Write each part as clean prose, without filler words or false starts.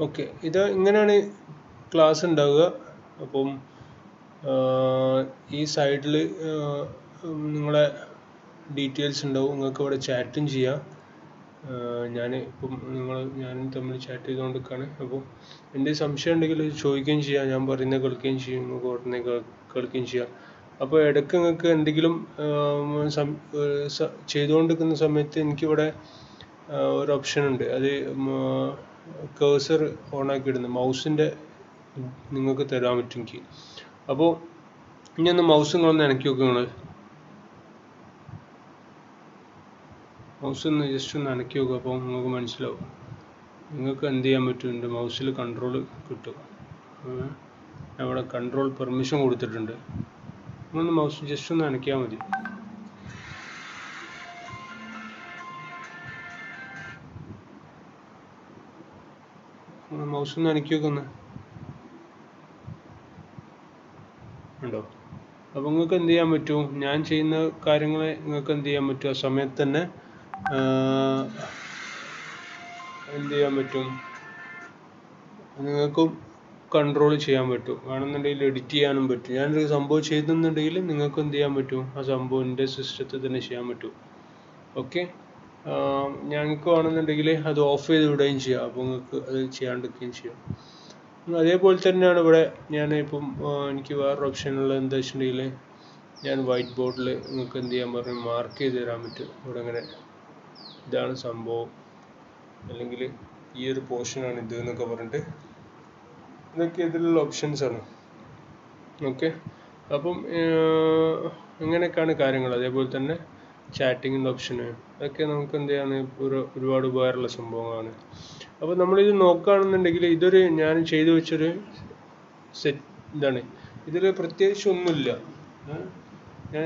Okay, ഇത് ഇങ്ങനെയാണ് class ഉണ്ടാവുക. അപ്പം ഈ സൈഡിൽ നിങ്ങളെ ഡീറ്റെയിൽസ് ഉണ്ടാവും. നിങ്ങൾക്ക് ഇവിടെ ചാറ്റും ചെയ്യാം. ഇപ്പം ഞാനും തമ്മിൽ ചാറ്റ് ചെയ്തുകൊണ്ടിരിക്കുകയാണ്. അപ്പോൾ എന്തെങ്കിലും സംശയം ഉണ്ടെങ്കിൽ ചോദിക്കുകയും ചെയ്യാം. ഞാൻ പറയുന്നത് കേൾക്കുകയും ചെയ്യും, നിങ്ങൾക്ക് ഉടനെ കേൾക്കുകയും ചെയ്യാം. അപ്പോൾ ഇടയ്ക്ക് നിങ്ങൾക്ക് എന്തെങ്കിലും ചെയ്തുകൊണ്ടിരിക്കുന്ന സമയത്ത് എനിക്കിവിടെ ഒരു ഓപ്ഷൻ ഉണ്ട്. അത് കേഴ്സർ ഓൺ ആക്കി ഇടുന്നത് മൗസിൻ്റെ നിങ്ങൾക്ക് തരാൻ പറ്റും എനിക്ക്. അപ്പോൾ ഇനി ഒന്ന് മൗസ് നിങ്ങളൊന്ന് ഇണക്കി നോക്കുക. മൗസ് ഒന്ന് ജസ്റ്റ് ഒന്ന് അനക്കി നോക്കുക. അപ്പോൾ നിങ്ങൾക്ക് മനസ്സിലാവും. നിങ്ങൾക്ക് എന്ത് ചെയ്യാൻ പറ്റും, എൻ്റെ മൗസിൽ കൺട്രോൾ കിട്ടും. ഞാൻ ഇവിടെ കൺട്രോൾ പെർമിഷൻ കൊടുത്തിട്ടുണ്ട്. നിങ്ങളൊന്ന് മൗസ് ജസ്റ്റ് ഒന്ന് അനക്കിയാൽ മതി. മൗസ് ഒന്ന് അനക്കി നോക്കുന്നു ഉണ്ടോ? അപ്പോൾ നിങ്ങൾക്ക് എന്ത് ചെയ്യാൻ പറ്റും, ഞാൻ ചെയ്യുന്ന കാര്യങ്ങളെ നിങ്ങൾക്ക് എന്ത് ചെയ്യാൻ പറ്റും, ആ സമയത്ത് തന്നെ എന്ത് ചെയ്യാൻ പറ്റും, നിങ്ങൾക്കും കൺട്രോൾ ചെയ്യാൻ പറ്റും. വേണമെന്നുണ്ടെങ്കിൽ എഡിറ്റ് ചെയ്യാനും പറ്റും. ഞാനൊരു സംഭവം ചെയ്തെന്നുണ്ടെങ്കിൽ നിങ്ങൾക്ക് എന്ത് ചെയ്യാൻ പറ്റും, ആ സംഭവം എൻ്റെ സിസ്റ്റത്തിൽ തന്നെ ചെയ്യാൻ പറ്റും. ഓക്കെ, ഞങ്ങൾക്ക് വേണമെന്നുണ്ടെങ്കിൽ അത് ഓഫ് ചെയ്ത് വിടുകയും ചെയ്യാം. അപ്പോൾ നിങ്ങൾക്ക് അത് ചെയ്യാണ്ടിരിക്കുകയും ചെയ്യാം. അതേപോലെ തന്നെയാണ് ഇവിടെ ഞാൻ ഇപ്പം എനിക്ക് വേറൊരു ഓപ്ഷനുള്ളത് എന്താ വെച്ചിട്ടുണ്ടെങ്കിൽ, ഞാൻ വൈറ്റ് ബോർഡിൽ നിങ്ങൾക്ക് എന്ത് ചെയ്യാൻ പറഞ്ഞു മാർക്ക് ചെയ്ത് തരാൻ പറ്റും. ഇവിടെ ഇങ്ങനെ ഇതാണ് സംഭവം, അല്ലെങ്കിൽ ഈ ഒരു പോർഷനാണ് ഇത് എന്നൊക്കെ പറഞ്ഞിട്ട്, ഇതൊക്കെ ഇതിലുള്ള ഓപ്ഷൻസാണ്. ഓക്കെ, അപ്പം ഇങ്ങനെയൊക്കെയാണ് കാര്യങ്ങൾ. അതേപോലെ തന്നെ ചാറ്റിങ്ങിൻ്റെ ഓപ്ഷന്, അതൊക്കെ നമുക്ക് എന്ത് ചെയ്യാണ് ഒരുപാട് ഉപകാരമുള്ള സംഭവങ്ങളാണ്. അപ്പോൾ നമ്മളിത് നോക്കുകയാണെന്നുണ്ടെങ്കിൽ ഇതൊരു ഞാൻ ചെയ്തു വെച്ചൊരു ഇതാണ്. ഇതിൽ പ്രത്യേകിച്ച് ഒന്നുമില്ല. ഞാൻ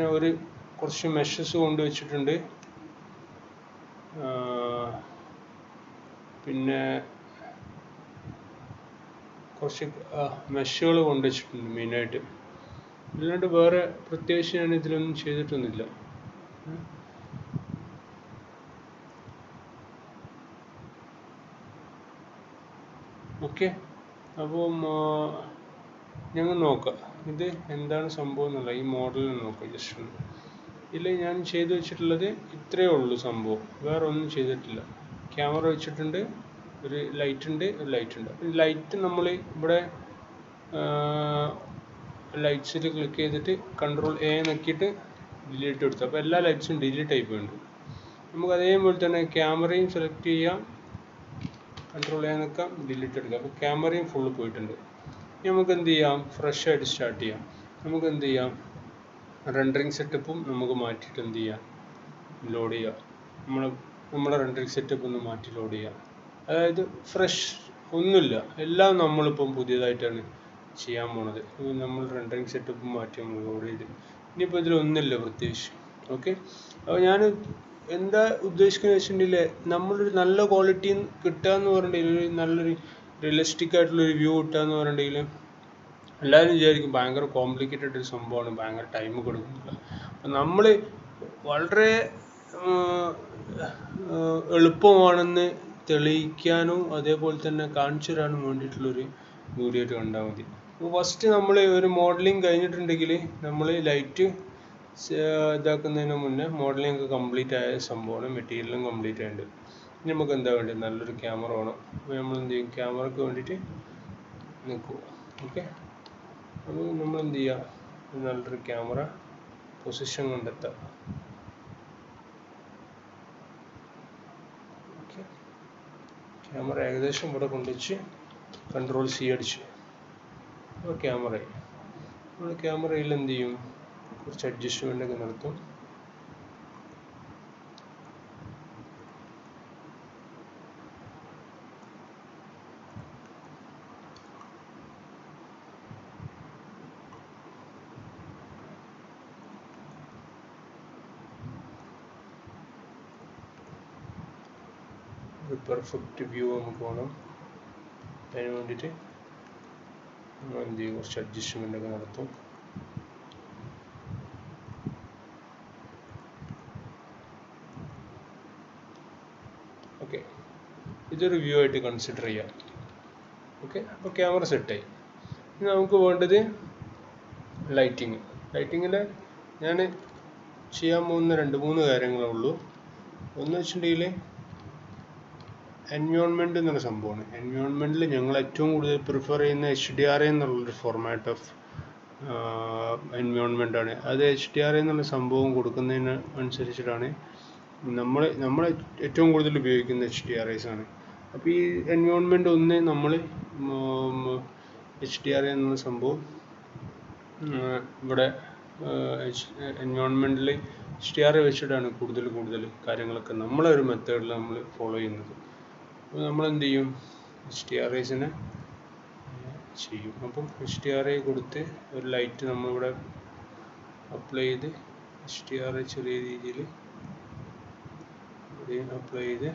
കുറച്ച് മെഷസ് കൊണ്ടുവച്ചിട്ടുണ്ട്. പിന്നെ കുറച്ച് മെഷുകൾ കൊണ്ടുവച്ചിട്ടുണ്ട് മെയിനായിട്ട്. അല്ലാണ്ട് വേറെ പ്രത്യേകിച്ച് ഞാൻ ഇതിലൊന്നും ചെയ്തിട്ടൊന്നുമില്ല. ഓക്കെ, അപ്പം ഞങ്ങൾ നോക്കാം ഇത് എന്താണ് സംഭവം എന്നുള്ള ഈ മോഡലിൽ നോക്കാം ജസ്റ്റ് ഒന്ന്. ഇതിൽ ഞാൻ ചെയ്തു വെച്ചിട്ടുള്ളത് ഇത്രയേ ഉള്ളൂ സംഭവം, വേറെ ഒന്നും ചെയ്തിട്ടില്ല. ക്യാമറ വെച്ചിട്ടുണ്ട്, ഒരു ലൈറ്റ് ഉണ്ട്. അപ്പം ലൈറ്റ് നമ്മൾ ഇവിടെ ലൈറ്റ്സിൽ ക്ലിക്ക് ചെയ്തിട്ട് കൺട്രോൾ എ നോക്കിയിട്ട് ഡിലീറ്റ് കൊടുത്തു. അപ്പോൾ എല്ലാ ലൈറ്റ്സും ഡിലീറ്റ് ആയി പോയിട്ടുണ്ട്. നമുക്ക് അതേപോലെ തന്നെ ക്യാമറയും സെലക്ട് ചെയ്യാം, കൺട്രോൾ ചെയ്യാൻ നിൽക്കാം, ഡിലീറ്റ് എടുക്കാം. അപ്പോൾ ക്യാമറയും ഫുള്ള് പോയിട്ടുണ്ട്. ഇനി നമുക്ക് എന്ത് ചെയ്യാം, ഫ്രഷ് ആയിട്ട് സ്റ്റാർട്ട് ചെയ്യാം. നമുക്ക് എന്ത് ചെയ്യാം, റെൻഡറിങ് സെറ്റപ്പും നമുക്ക് മാറ്റിയിട്ട് എന്ത് ചെയ്യാം, ലോഡ് ചെയ്യാം. നമ്മളെ റെൻഡറിങ് സെറ്റപ്പ് ഒന്ന് മാറ്റി ലോഡ് ചെയ്യാം. അതായത് ഫ്രഷ് ഒന്നുമില്ല, എല്ലാം നമ്മളിപ്പം പുതിയതായിട്ടാണ് ചെയ്യാൻ പോണത്. നമ്മൾ റെൻഡറിങ് സെറ്റപ്പ് മാറ്റി നമ്മൾ ലോഡ് ചെയ്ത്, ഇനിയിപ്പോൾ ഇതിലൊന്നുമില്ല പ്രത്യേകിച്ച്. ഓക്കെ, അപ്പോൾ ഞാൻ എന്താ ഉദ്ദേശിക്കുന്നത് വെച്ചിട്ടുണ്ടെങ്കിൽ, നമ്മളൊരു നല്ല ക്വാളിറ്റി കിട്ടുക എന്ന് പറഞ്ഞിട്ടുണ്ടെങ്കിൽ, നല്ലൊരു റിയലിസ്റ്റിക് ആയിട്ടുള്ളൊരു വ്യൂ കിട്ടുക എന്ന് പറഞ്ഞിട്ടുണ്ടെങ്കിൽ, എല്ലാവരും വിചാരിക്കും ഭയങ്കര കോംപ്ലിക്കേറ്റഡ് ഒരു സംഭവമാണ്, ഭയങ്കര ടൈം കൊടുക്കുന്നില്ല. അപ്പം നമ്മൾ വളരെ എളുപ്പമാണെന്ന് തെളിയിക്കാനും അതേപോലെ തന്നെ കാണിച്ചു തരാനും വേണ്ടിയിട്ടുള്ളൊരു വീഡിയോ ആയിട്ട് കണ്ടാൽ മതി. അപ്പോൾ ഫസ്റ്റ് നമ്മൾ ഒരു മോഡലിംഗ് കഴിഞ്ഞിട്ടുണ്ടെങ്കിൽ, നമ്മൾ ലൈറ്റ് ഇതാക്കുന്നതിന് മുന്നേ മോഡലിംഗ് ഒക്കെ കംപ്ലീറ്റ് ആയ സംഭവമാണ്, മെറ്റീരിയലും കംപ്ലീറ്റ് ആയിട്ടുണ്ട്. ഇനി നമുക്ക് എന്താ വേണ്ടത്, നല്ലൊരു ക്യാമറ വേണം. അപ്പോൾ നമ്മൾ എന്ത് ചെയ്യും, ക്യാമറയ്ക്ക് വേണ്ടിയിട്ട് നിൽക്കുക. ഓക്കെ, അപ്പോൾ നമ്മൾ എന്ത് ചെയ്യുക, നല്ലൊരു ക്യാമറ പൊസിഷൻ കണ്ടെത്തുക. ഓക്കെ, ക്യാമറ ഏകദേശം ഇവിടെ കൊണ്ടുവച്ച് കൺട്രോൾ സി അടിച്ച്, അപ്പോൾ ക്യാമറ നമ്മൾ ക്യാമറയിൽ എന്ത് ചെയ്യും, കുറച്ച് അഡ്ജസ്റ്റ്മെൻ്റ് ഒക്കെ നടത്തും. ഒരു പെർഫെക്റ്റ് വ്യൂ നമുക്ക് വേണം. അതിന് വേണ്ടിയിട്ട് നമ്മൾ എന്ത് ചെയ്യും, കുറച്ച് അഡ്ജസ്റ്റ്മെൻ്റ് ഒക്കെ നടത്തും. ഓക്കെ, ഇതൊരു വ്യൂ ആയിട്ട് കൺസിഡർ ചെയ്യാം. ഓക്കെ, അപ്പോൾ ക്യാമറ സെറ്റായി. ഇനി നമുക്ക് വേണ്ടത് ലൈറ്റിങ്ങിൽ ഞാൻ ചെയ്യാൻ പോകുന്ന 2-3 കാര്യങ്ങളേ ഉള്ളൂ. ഒന്ന് വെച്ചിട്ടുണ്ടെങ്കിൽ എൻവയോൺമെൻറ്റ് എന്നൊരു സംഭവമാണ്. എൻവയോൺമെൻറ്റിൽ ഞങ്ങൾ ഏറ്റവും കൂടുതൽ പ്രിഫർ ചെയ്യുന്ന HDRI എന്നുള്ളൊരു ഫോർമാറ്റ് ഓഫ് എൻവയോൺമെൻ്റ് ആണ്. അത് HDRI എന്നുള്ള സംഭവം കൊടുക്കുന്നതിന് അനുസരിച്ചിട്ടാണ് നമ്മൾ ഏറ്റവും കൂടുതൽ ഉപയോഗിക്കുന്ന HDRIs ആണ്. അപ്പോൾ ഈ എൻവയോൺമെൻറ്റ് ഒന്ന് നമ്മൾ HDRI എന്നുള്ള സംഭവം ഇവിടെ എൻവയോൺമെൻറ്റിൽ HDRI വെച്ചിട്ടാണ് കൂടുതൽ കാര്യങ്ങളൊക്കെ നമ്മളെ ഒരു മെത്തേഡിൽ നമ്മൾ ഫോളോ ചെയ്യുന്നത്. അപ്പോൾ നമ്മൾ എന്ത് ചെയ്യും, HDRIസിനെ ചെയ്യും. അപ്പം HDRI കൊടുത്ത് ഒരു ലൈറ്റ് നമ്മളിവിടെ അപ്ലൈ ചെയ്ത് HDRI ചെറിയ രീതിയിൽ അപ്ലൈ ചെയ്ത്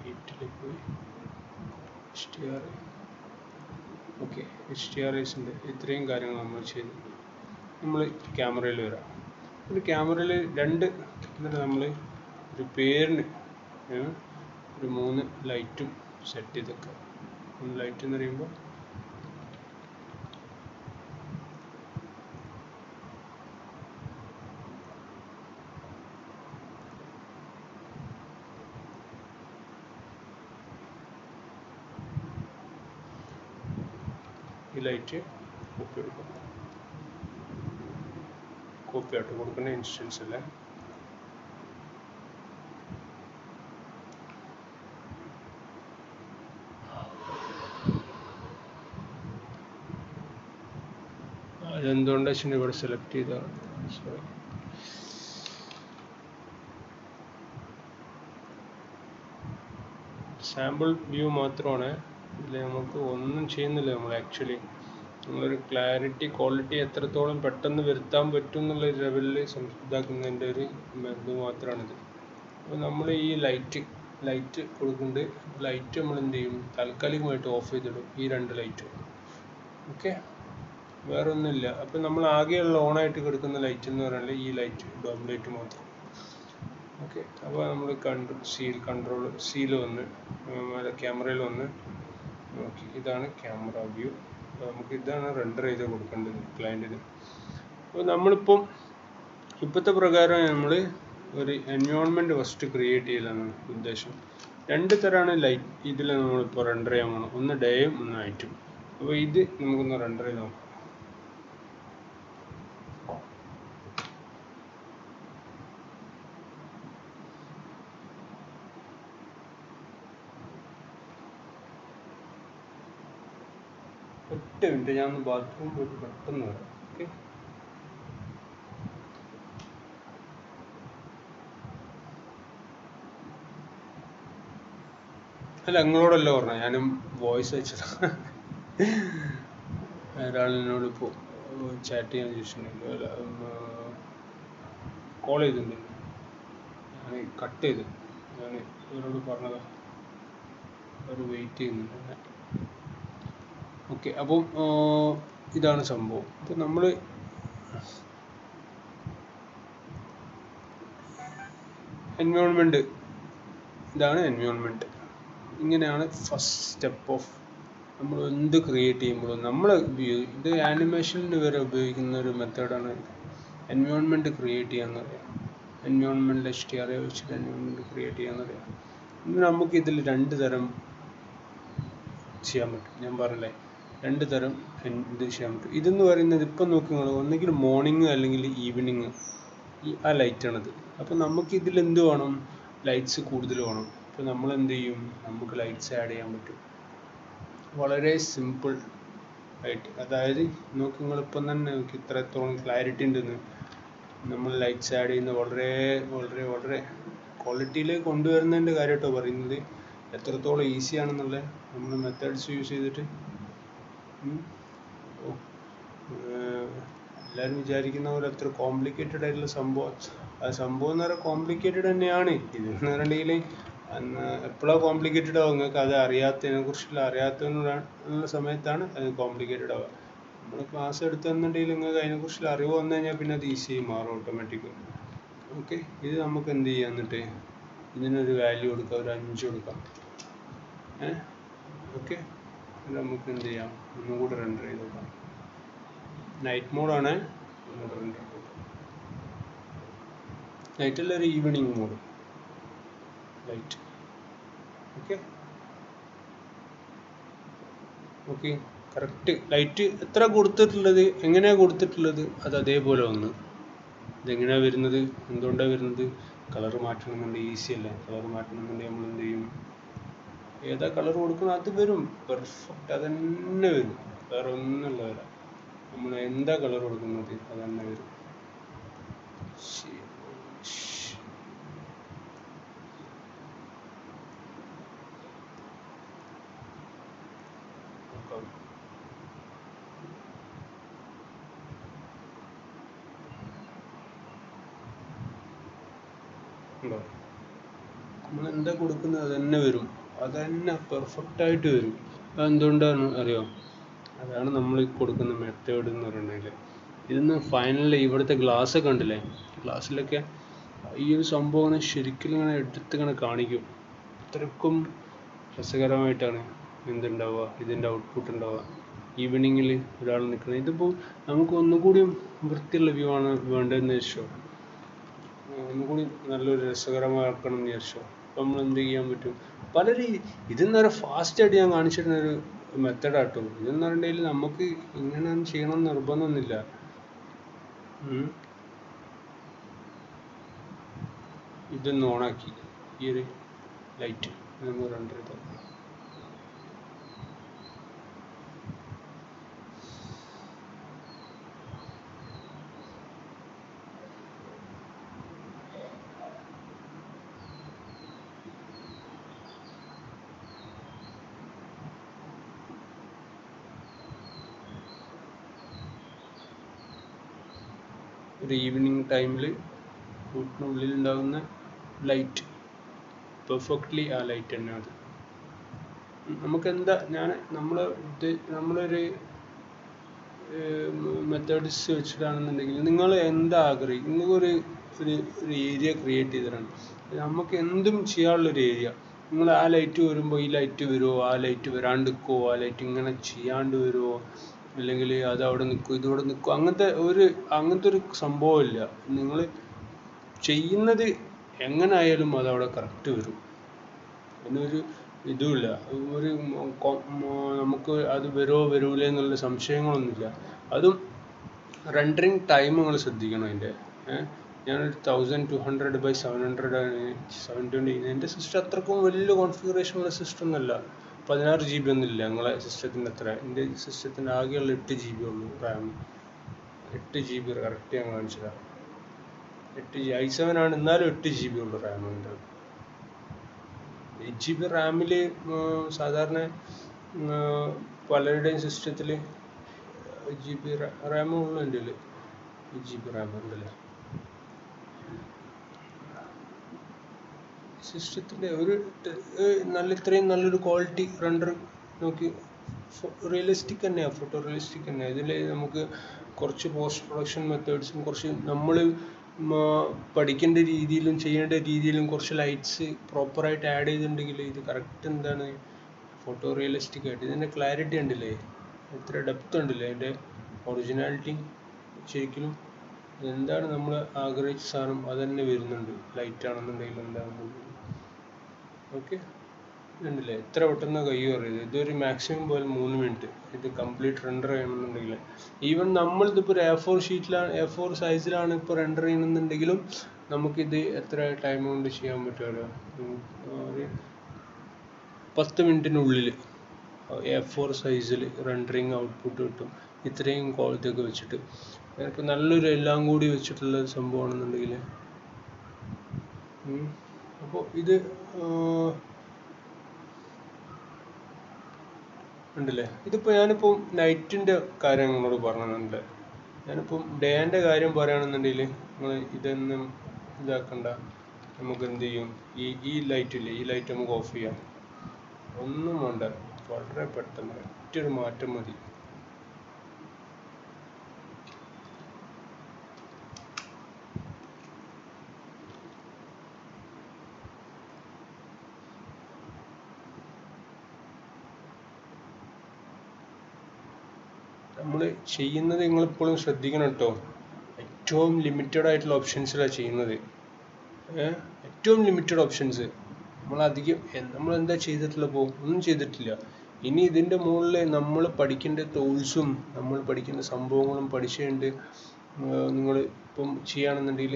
ഹീറ്റിൽ പോയി HDRI. ഓക്കെ, HDRIസിൻ്റെ ഇത്രയും കാര്യങ്ങൾ നമ്മൾ ചെയ്തു. നമ്മൾ ക്യാമറയിൽ വരാം. ഒരു ക്യാമറയിൽ എന്നിട്ട് നമ്മൾ ഒരു പേരിന് ഒരു 3 ലൈറ്റും സെറ്റ് ചെയ്തൊക്കെ. 3 ലൈറ്റ് എന്ന് പറയുമ്പോൾ ഈ ലൈറ്റ് കോപ്പി ആയിട്ട് കൊടുക്കുന്ന ഇൻസ്റ്റൻസ് അല്ലേ. അതെന്തുകൊണ്ടാണ് വെച്ചാൽ ഇവിടെ സെലക്ട് ചെയ്താണ്. സോറി, സാമ്പിൾ വ്യൂ മാത്രമാണ്. ഇതിൽ നമുക്ക് ഒന്നും ചെയ്യുന്നില്ല. നമ്മൾ ആക്ച്വലി നമ്മളൊരു ക്വാളിറ്റി എത്രത്തോളം പെട്ടെന്ന് വരുത്താൻ പറ്റും എന്നുള്ള ലെവലിൽ ഇതാക്കുന്നതിൻ്റെ ഒരു ഇത് മാത്രമാണിത്. അപ്പോൾ നമ്മൾ ഈ ലൈറ്റ് കൊടുക്കുന്നുണ്ട്. ലൈറ്റ് നമ്മൾ എന്ത് ചെയ്യും, താൽക്കാലികമായിട്ട് ഓഫ് ചെയ്തിടും, ഈ 2 ലൈറ്റും. ഓക്കെ, വേറെ ഒന്നുമില്ല. അപ്പം നമ്മൾ ആകെയുള്ള ഓണായിട്ട് കിടക്കുന്ന ലൈറ്റ് എന്ന് പറഞ്ഞാൽ ഈ ലൈറ്റ്, ഡോം ലൈറ്റ് മാത്രം. ഓക്കെ, അപ്പോൾ നമ്മൾ കൺട്രോൾ സീൽ വന്ന് ക്യാമറയിൽ വന്ന് നോക്കി. ഇതാണ് ക്യാമറ വ്യൂ. അപ്പോൾ നമുക്ക് ഇതാണ് റെൻഡർ ചെയ്ത് കൊടുക്കേണ്ടത് ക്ലയൻറ്റിന്. അപ്പോൾ നമ്മളിപ്പം ഇപ്പോഴത്തെ പ്രകാരം നമ്മൾ ഒരു എൻവയോൺമെൻറ്റ് ഫസ്റ്റ് ക്രിയേറ്റ് ചെയ്യലാണ് ഉദ്ദേശം. 2 തരമാണ് ലൈറ്റ് ഇതിൽ നമ്മളിപ്പോൾ റെൻഡർ ചെയ്യാൻ പോകണം. ഒന്ന് ഡേയും ഒന്ന് നൈറ്റും. അപ്പോൾ ഇത് നമുക്കൊന്ന് റെൻഡർ ചെയ്ത് നോക്കാം. ഒറ്റ മിനിറ്റ്, ഞാൻ ഒന്ന് ബാത്റൂം പോയിട്ട് പെട്ടെന്ന് വരാം. ഓക്കെ, അല്ല നിങ്ങളോടല്ല പറഞ്ഞത്, ഞാനും വോയിസ് അയച്ചതാണ്. ഒരാളിനോട് ഇപ്പോൾ ചാറ്റ് ചെയ്യാൻ ചോദിച്ചിട്ടുണ്ടെങ്കിൽ കോൾ ചെയ്തിട്ടുണ്ടെങ്കിൽ ഞാൻ കട്ട് ചെയ്ത് ഞാൻ ഇവരോട് പറഞ്ഞത് അവർ വെയിറ്റ് ചെയ്യുന്നുണ്ട്. ഓക്കെ, അപ്പം ഇതാണ് സംഭവം. അപ്പം നമ്മൾ ഇതാണ് എൻവയോൺമെൻറ്റ്. ഇങ്ങനെയാണ് ഫസ്റ്റ് സ്റ്റെപ്പ് ഓഫ് നമ്മൾ എന്ത് ക്രിയേറ്റ് ചെയ്യുമ്പോഴും നമ്മൾ ഇത് ആനിമേഷനിൽ വരെ ഉപയോഗിക്കുന്ന ഒരു മെത്തേഡാണ് എൻവയോൺമെൻറ്റ് ക്രിയേറ്റ് ചെയ്യാന്ന് പറയാം. എൻവയോൺമെൻറ്റ് HDRI വെച്ചിട്ട് എൻവയോൺമെൻറ്റ് ക്രിയേറ്റ് ചെയ്യാന്ന് പറയാം. ഇന്ന് നമുക്ക് ഇതിൽ 2 തരം ചെയ്യാൻ പറ്റും. ഞാൻ പറഞ്ഞില്ലേ, 2 തരം ഇത് ചെയ്യാൻ പറ്റും. ഇതെന്ന് പറയുന്നത് ഇപ്പം നോക്കി നിങ്ങൾ ഒന്നെങ്കിൽ മോർണിംഗ് അല്ലെങ്കിൽ ഈവനിങ് ആ ലൈറ്റാണിത്. അപ്പോൾ നമുക്ക് ഇതിൽ എന്ത് വേണം, ലൈറ്റ്സ് കൂടുതൽ വേണം. അപ്പോൾ നമ്മൾ എന്ത് ചെയ്യും, നമുക്ക് ലൈറ്റ്സ് ആഡ് ചെയ്യാൻ പറ്റും വളരെ സിമ്പിൾ ആയിട്ട്. അതായത് നോക്കി നിങ്ങളിപ്പം തന്നെ നോക്കി ഇത്രത്തോളം ക്ലാരിറ്റി ഉണ്ടെന്ന്. നമ്മൾ ലൈറ്റ്സ് ആഡ് ചെയ്യുന്ന വളരെ ക്വാളിറ്റിയിലേക്ക് കൊണ്ടുവരുന്നതിൻ്റെ കാര്യമായിട്ടോ പറയുന്നത്. എത്രത്തോളം ഈസിയാണെന്നുള്ള നമ്മൾ മെത്തേഡ്സ് യൂസ് ചെയ്തിട്ട്. എല്ലാവരും വിചാരിക്കുന്ന പോലെ അത്ര കോംപ്ലിക്കേറ്റഡ് ആയിട്ടുള്ള സംഭവം എന്ന് പറഞ്ഞാൽ കോംപ്ലിക്കേറ്റഡ് തന്നെയാണ്. ഇതെന്ന് പറഞ്ഞിട്ടുണ്ടെങ്കിൽ എപ്പോഴാണ് കോംപ്ലിക്കേറ്റഡ് ആവുക, നിങ്ങൾക്ക് അത് അതിനെക്കുറിച്ചുള്ള അറിയാത്തതിനുള്ള സമയത്താണ് അത് കോംപ്ലിക്കേറ്റഡ് ആവുക. നമ്മൾ ക്ലാസ് എടുത്തെന്നുണ്ടെങ്കിൽ നിങ്ങൾക്ക് അതിനെക്കുറിച്ചുള്ള അറിവ് വന്നു കഴിഞ്ഞാൽ പിന്നെ അത് ഈസിയായി മാറും ഓട്ടോമാറ്റിക്കലി. ഓക്കെ, ഇത് നമുക്ക് എന്ത് ചെയ്യാം, എന്നിട്ട് ഇതിനൊരു വാല്യൂ കൊടുക്കാം, ഒരു 5 കൊടുക്കാം. ഓക്കെ. നമുക്ക് എന്ത് ചെയ്യാം, ഒന്നും കൂടെ റെൻഡർ ചെയ്ത് നോക്കാം. നൈറ്റ് മോഡാണ്. നൈറ്റ് അല്ല, ഒരു evening mode light. Okay okay correct light എത്ര കൊടുത്തിട്ടുള്ളത്, എങ്ങനെയാണ് കൊടുത്തിട്ടുള്ളത് അത് അതേപോലെ വന്ന്. ഇതെങ്ങനെയാണ് വരുന്നത്, എന്തുകൊണ്ടാണ് വരുന്നത്? കളർ മാറ്റണമെന്നുണ്ടെങ്കിൽ ഈസി അല്ല. കളർ മാറ്റണമെന്നുണ്ടെങ്കിൽ നമ്മൾ എന്ത് ചെയ്യും, ഏതാ കളർ കൊടുക്കണം അത് വരും, പെർഫെക്റ്റ് അതന്നെ വരും. വേറെ ഒന്നുമില്ല വരാം. നമ്മൾ എന്താ കളർ കൊടുക്കുന്നത് അത് തന്നെ വരും. ഉണ്ടോ, നമ്മൾ എന്താ കൊടുക്കുന്നത് അത് തന്നെ വരും, അത് തന്നെ പെർഫെക്റ്റ് ആയിട്ട് വരും. അതെന്തുകൊണ്ടാണ് അറിയോ? അതാണ് നമ്മൾ കൊടുക്കുന്ന മെത്തേഡ് എന്ന് പറയുന്നത്. ഇതിന്ന് ഫൈനലി ഇവിടുത്തെ ഗ്ലാസ് ഒക്കെ ഉണ്ടല്ലേ, ഗ്ലാസ്സിലൊക്കെ ഈ ഒരു സംഭവം ശരിക്കും ഇങ്ങനെ എടുത്തിങ്ങനെ കാണിക്കും. അത്രക്കും രസകരമായിട്ടാണ് എന്തുണ്ടാവുക, ഇതിൻ്റെ ഔട്ട്പുട്ട് ഉണ്ടാവുക. ഈവനിങ്ങിൽ ഒരാൾ നിൽക്കുന്നത്, ഇതിപ്പോൾ നമുക്ക് ഒന്നുകൂടി വൃത്തിയുള്ള വ്യൂ ആണ് വേണ്ടതെന്ന് വെച്ചോ, ഒന്നുകൂടി നല്ലൊരു രസകരമാക്കണം എന്ന് വിചാരിച്ചോ, അപ്പം നമ്മൾ എന്ത് ചെയ്യാൻ പറ്റും, പലരും ഇതെന്ന് പറയുക ഫാസ്റ്റായിട്ട് ഞാൻ കാണിച്ചിരുന്നൊരു മെത്തഡാട്ടോ. ഇതെന്ന് പറഞ്ഞിട്ടുണ്ടെങ്കിൽ നമുക്ക് ഇങ്ങനെ ചെയ്യണം എന്ന് നിർബന്ധമൊന്നുമില്ല. ഇതൊന്ന് ഓണാക്കി ഈ ഒരു ലൈറ്റ് നമ്മൾ റെൻഡർ ചെയ്ത് ഒരു ഈവനിങ് ടൈമിൽ വീട്ടിനുള്ളിൽ ഉണ്ടാകുന്ന ലൈറ്റ് പെർഫെക്റ്റ്ലി ആ ലൈറ്റ് തന്നെ അത്. നമുക്കെന്താ നമ്മളൊരു മെത്തേഡ്സ് വെച്ചിട്ടാണെന്നുണ്ടെങ്കിൽ നിങ്ങൾ എന്താ ആഗ്രഹിക്കും, നിങ്ങൾക്കൊരു ഒരു ഏരിയ ക്രിയേറ്റ് ചെയ്തിട്ടാണ് നമുക്ക് എന്തും ചെയ്യാനുള്ളൊരു ഏരിയ. നിങ്ങൾ ആ ലൈറ്റ് വരുമ്പോൾ ഈ ലൈറ്റ് വരുമോ, ആ ലൈറ്റ് വരാണ്ട് നിൽക്കുമോ, ആ ലൈറ്റ് ഇങ്ങനെ ചെയ്യാണ്ട് വരുമോ, അല്ലെങ്കിൽ അത് അവിടെ നിൽക്കും ഇതിവിടെ നിൽക്കും, അങ്ങനത്തെ ഒരു സംഭവമില്ല. നിങ്ങൾ ചെയ്യുന്നത് എങ്ങനെ ആയാലും അതവിടെ കറക്റ്റ് വരും. അതിനൊരു ഇതുമില്ല, നമുക്ക് അത് വരുമോ വരൂല എന്നുള്ള സംശയങ്ങളൊന്നുമില്ല. അതും റെൻഡറിങ് ടൈം നിങ്ങൾ ശ്രദ്ധിക്കണം. അതിൻ്റെ ഞാനൊരു 1200x700 720. എൻ്റെ സിസ്റ്റം അത്രക്കും വലിയ കോൺഫിഗറേഷൻ ഉള്ള സിസ്റ്റം ഒന്നുമല്ല. 16 GB ഒന്നുമില്ല നിങ്ങളെ സിസ്റ്റത്തിൻ്റെ അത്ര. എൻ്റെ സിസ്റ്റത്തിൻ്റെ ആകെയുള്ള 8 GB ഉള്ളൂ റാം. 8 GB കറക്റ്റ് ഞാൻ കാണിച്ചതാണ്. 8 i7 ആണ്, എന്നാലും 8 GB ഉള്ളൂ റാം ഉണ്ട്. 8 GB റാമിൽ സാധാരണ പലരുടെയും സിസ്റ്റത്തിൽ GB റാമുള്ള എൻ്റെ 8 GB റാം ഉണ്ടല്ലേ. സിസ്റ്റത്തിൻ്റെ ഒരു ഇത്രയും നല്ലൊരു ക്വാളിറ്റി റെൻഡർ നോക്കി, റിയലിസ്റ്റിക് തന്നെയാണ്, ഫോട്ടോ റിയലിസ്റ്റിക് തന്നെയാണ്. ഇതിൽ നമുക്ക് കുറച്ച് പോസ്റ്റ് പ്രൊഡക്ഷൻ മെത്തേഡ്സും കുറച്ച് നമ്മൾ പഠിക്കേണ്ട രീതിയിലും ചെയ്യേണ്ട രീതിയിലും കുറച്ച് ലൈറ്റ്സ് പ്രോപ്പറായിട്ട് ആഡ് ചെയ്തിട്ടുണ്ടെങ്കിൽ ഇത് കറക്റ്റ് എന്താണ് ഫോട്ടോ റിയലിസ്റ്റിക് ആയിട്ട്. ഇതിൻ്റെ ക്ലാരിറ്റി ഉണ്ടല്ലേ, എത്ര ഡെപ്ത് ഉണ്ടല്ലേ, അതിൻ്റെ ഒറിജിനാലിറ്റി ശരിക്കും എന്താണ് നമ്മൾ ആഗ്രഹിച്ച സാധനം അത് തന്നെ വരുന്നുണ്ട്. ലൈറ്റ് ആണെന്നുണ്ടെങ്കിൽ എന്താണെന്നുണ്ടെങ്കിൽ ഓക്കെ ഉണ്ടല്ലേ, എത്ര പെട്ടെന്ന് കഴിയും അറിയത്. ഇതൊരു മാക്സിമം പോലെ 3 മിനിറ്റ് ഇത് കംപ്ലീറ്റ് റെൻഡർ ചെയ്യണമെന്നുണ്ടെങ്കിൽ. ഈവൻ നമ്മളിതിപ്പോൾ ഒരു A4 ഷീറ്റിലാണ്, A4 സൈസിലാണ് ഇപ്പോൾ റെൻഡർ ചെയ്യണമെന്നുണ്ടെങ്കിലും നമുക്കിത് എത്ര ടൈം കൊണ്ട് ചെയ്യാൻ പറ്റുമല്ലോ, ഒരു 10 മിനിറ്റിനുള്ളിൽ A4 സൈസിൽ റെൻഡറിങ് ഔട്ട്പുട്ട് കിട്ടും. ഇത്രയും ക്വാളിറ്റി ഒക്കെ വെച്ചിട്ട് ഇപ്പോൾ നല്ലൊരു എല്ലാം കൂടി വെച്ചിട്ടുള്ള സംഭവമാണെന്നുണ്ടെങ്കിൽ. അപ്പോൾ ഇത് ഉണ്ടല്ലേ. ഇതിപ്പോൾ ഞാനിപ്പോൾ നൈറ്റിൻ്റെ കാര്യം നിങ്ങളോട് പറഞ്ഞിട്ടുണ്ട്. ഞാനിപ്പം ഡേൻ്റെ കാര്യം പറയുകയാണെന്നുണ്ടെങ്കിൽ നിങ്ങൾ ഇതൊന്നും ഇതാക്കണ്ട. നമുക്ക് എന്ത് ചെയ്യും, ഈ ലൈറ്റില്ലേ, ഈ ലൈറ്റ് നമുക്ക് ഓഫ് ചെയ്യാം. ഒന്നും വേണ്ട, വളരെ പെട്ടെന്ന് ഒറ്റൊരു മാറ്റം മതി. നമ്മൾ ചെയ്യുന്നത് നിങ്ങളിപ്പോഴും ശ്രദ്ധിക്കണം കേട്ടോ. ഏറ്റവും ലിമിറ്റഡ് ആയിട്ടുള്ള ഓപ്ഷൻസിലാണ് ചെയ്യുന്നത്. ഏറ്റവും ലിമിറ്റഡ് ഓപ്ഷൻസ്. നമ്മൾ എന്താ ചെയ്തിട്ടുള്ള ഒന്നും ചെയ്തിട്ടില്ല. ഇനി ഇതിൻ്റെ മുകളിൽ നമ്മൾ പഠിക്കേണ്ട ടൂൾസും നമ്മൾ പഠിക്കേണ്ട സംഭവങ്ങളും പഠിച്ചുകൊണ്ട് നിങ്ങൾ ഇപ്പം ചെയ്യുകയാണെന്നുണ്ടെങ്കിൽ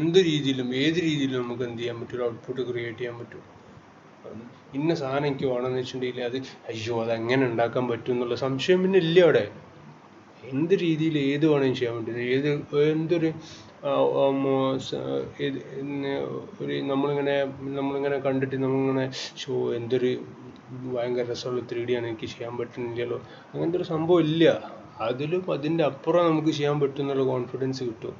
എന്ത് രീതിയിലും ഏത് രീതിയിലും നമുക്ക് എന്ത് ചെയ്യാൻ പറ്റും, ഒരു ഔട്ട്പുട്ട് ക്രിയേറ്റ് ചെയ്യാൻ പറ്റും. ഇന്ന സാധനം എനിക്ക് വേണമെന്ന് വെച്ചിട്ടുണ്ടെങ്കിൽ അത് അത് എങ്ങനെ ഉണ്ടാക്കാൻ പറ്റും എന്നുള്ള സംശയം പിന്നെ ഇല്ല അവിടെ. എന്ത് രീതിയിൽ ഏത് വേണമെങ്കിലും ചെയ്യാൻ പറ്റും. എന്തൊരു നമ്മളിങ്ങനെ കണ്ടിട്ട് നമ്മളിങ്ങനെ എന്തൊരു ഭയങ്കര രസമുള്ള 3D ആണ്, എനിക്ക് ചെയ്യാൻ പറ്റുന്നില്ലല്ലോ, അങ്ങനത്തെ ഒരു സംഭവം ഇല്ല. അതിൻ്റെ അപ്പുറം നമുക്ക് ചെയ്യാൻ പറ്റും എന്നുള്ള കോൺഫിഡൻസ് കിട്ടും.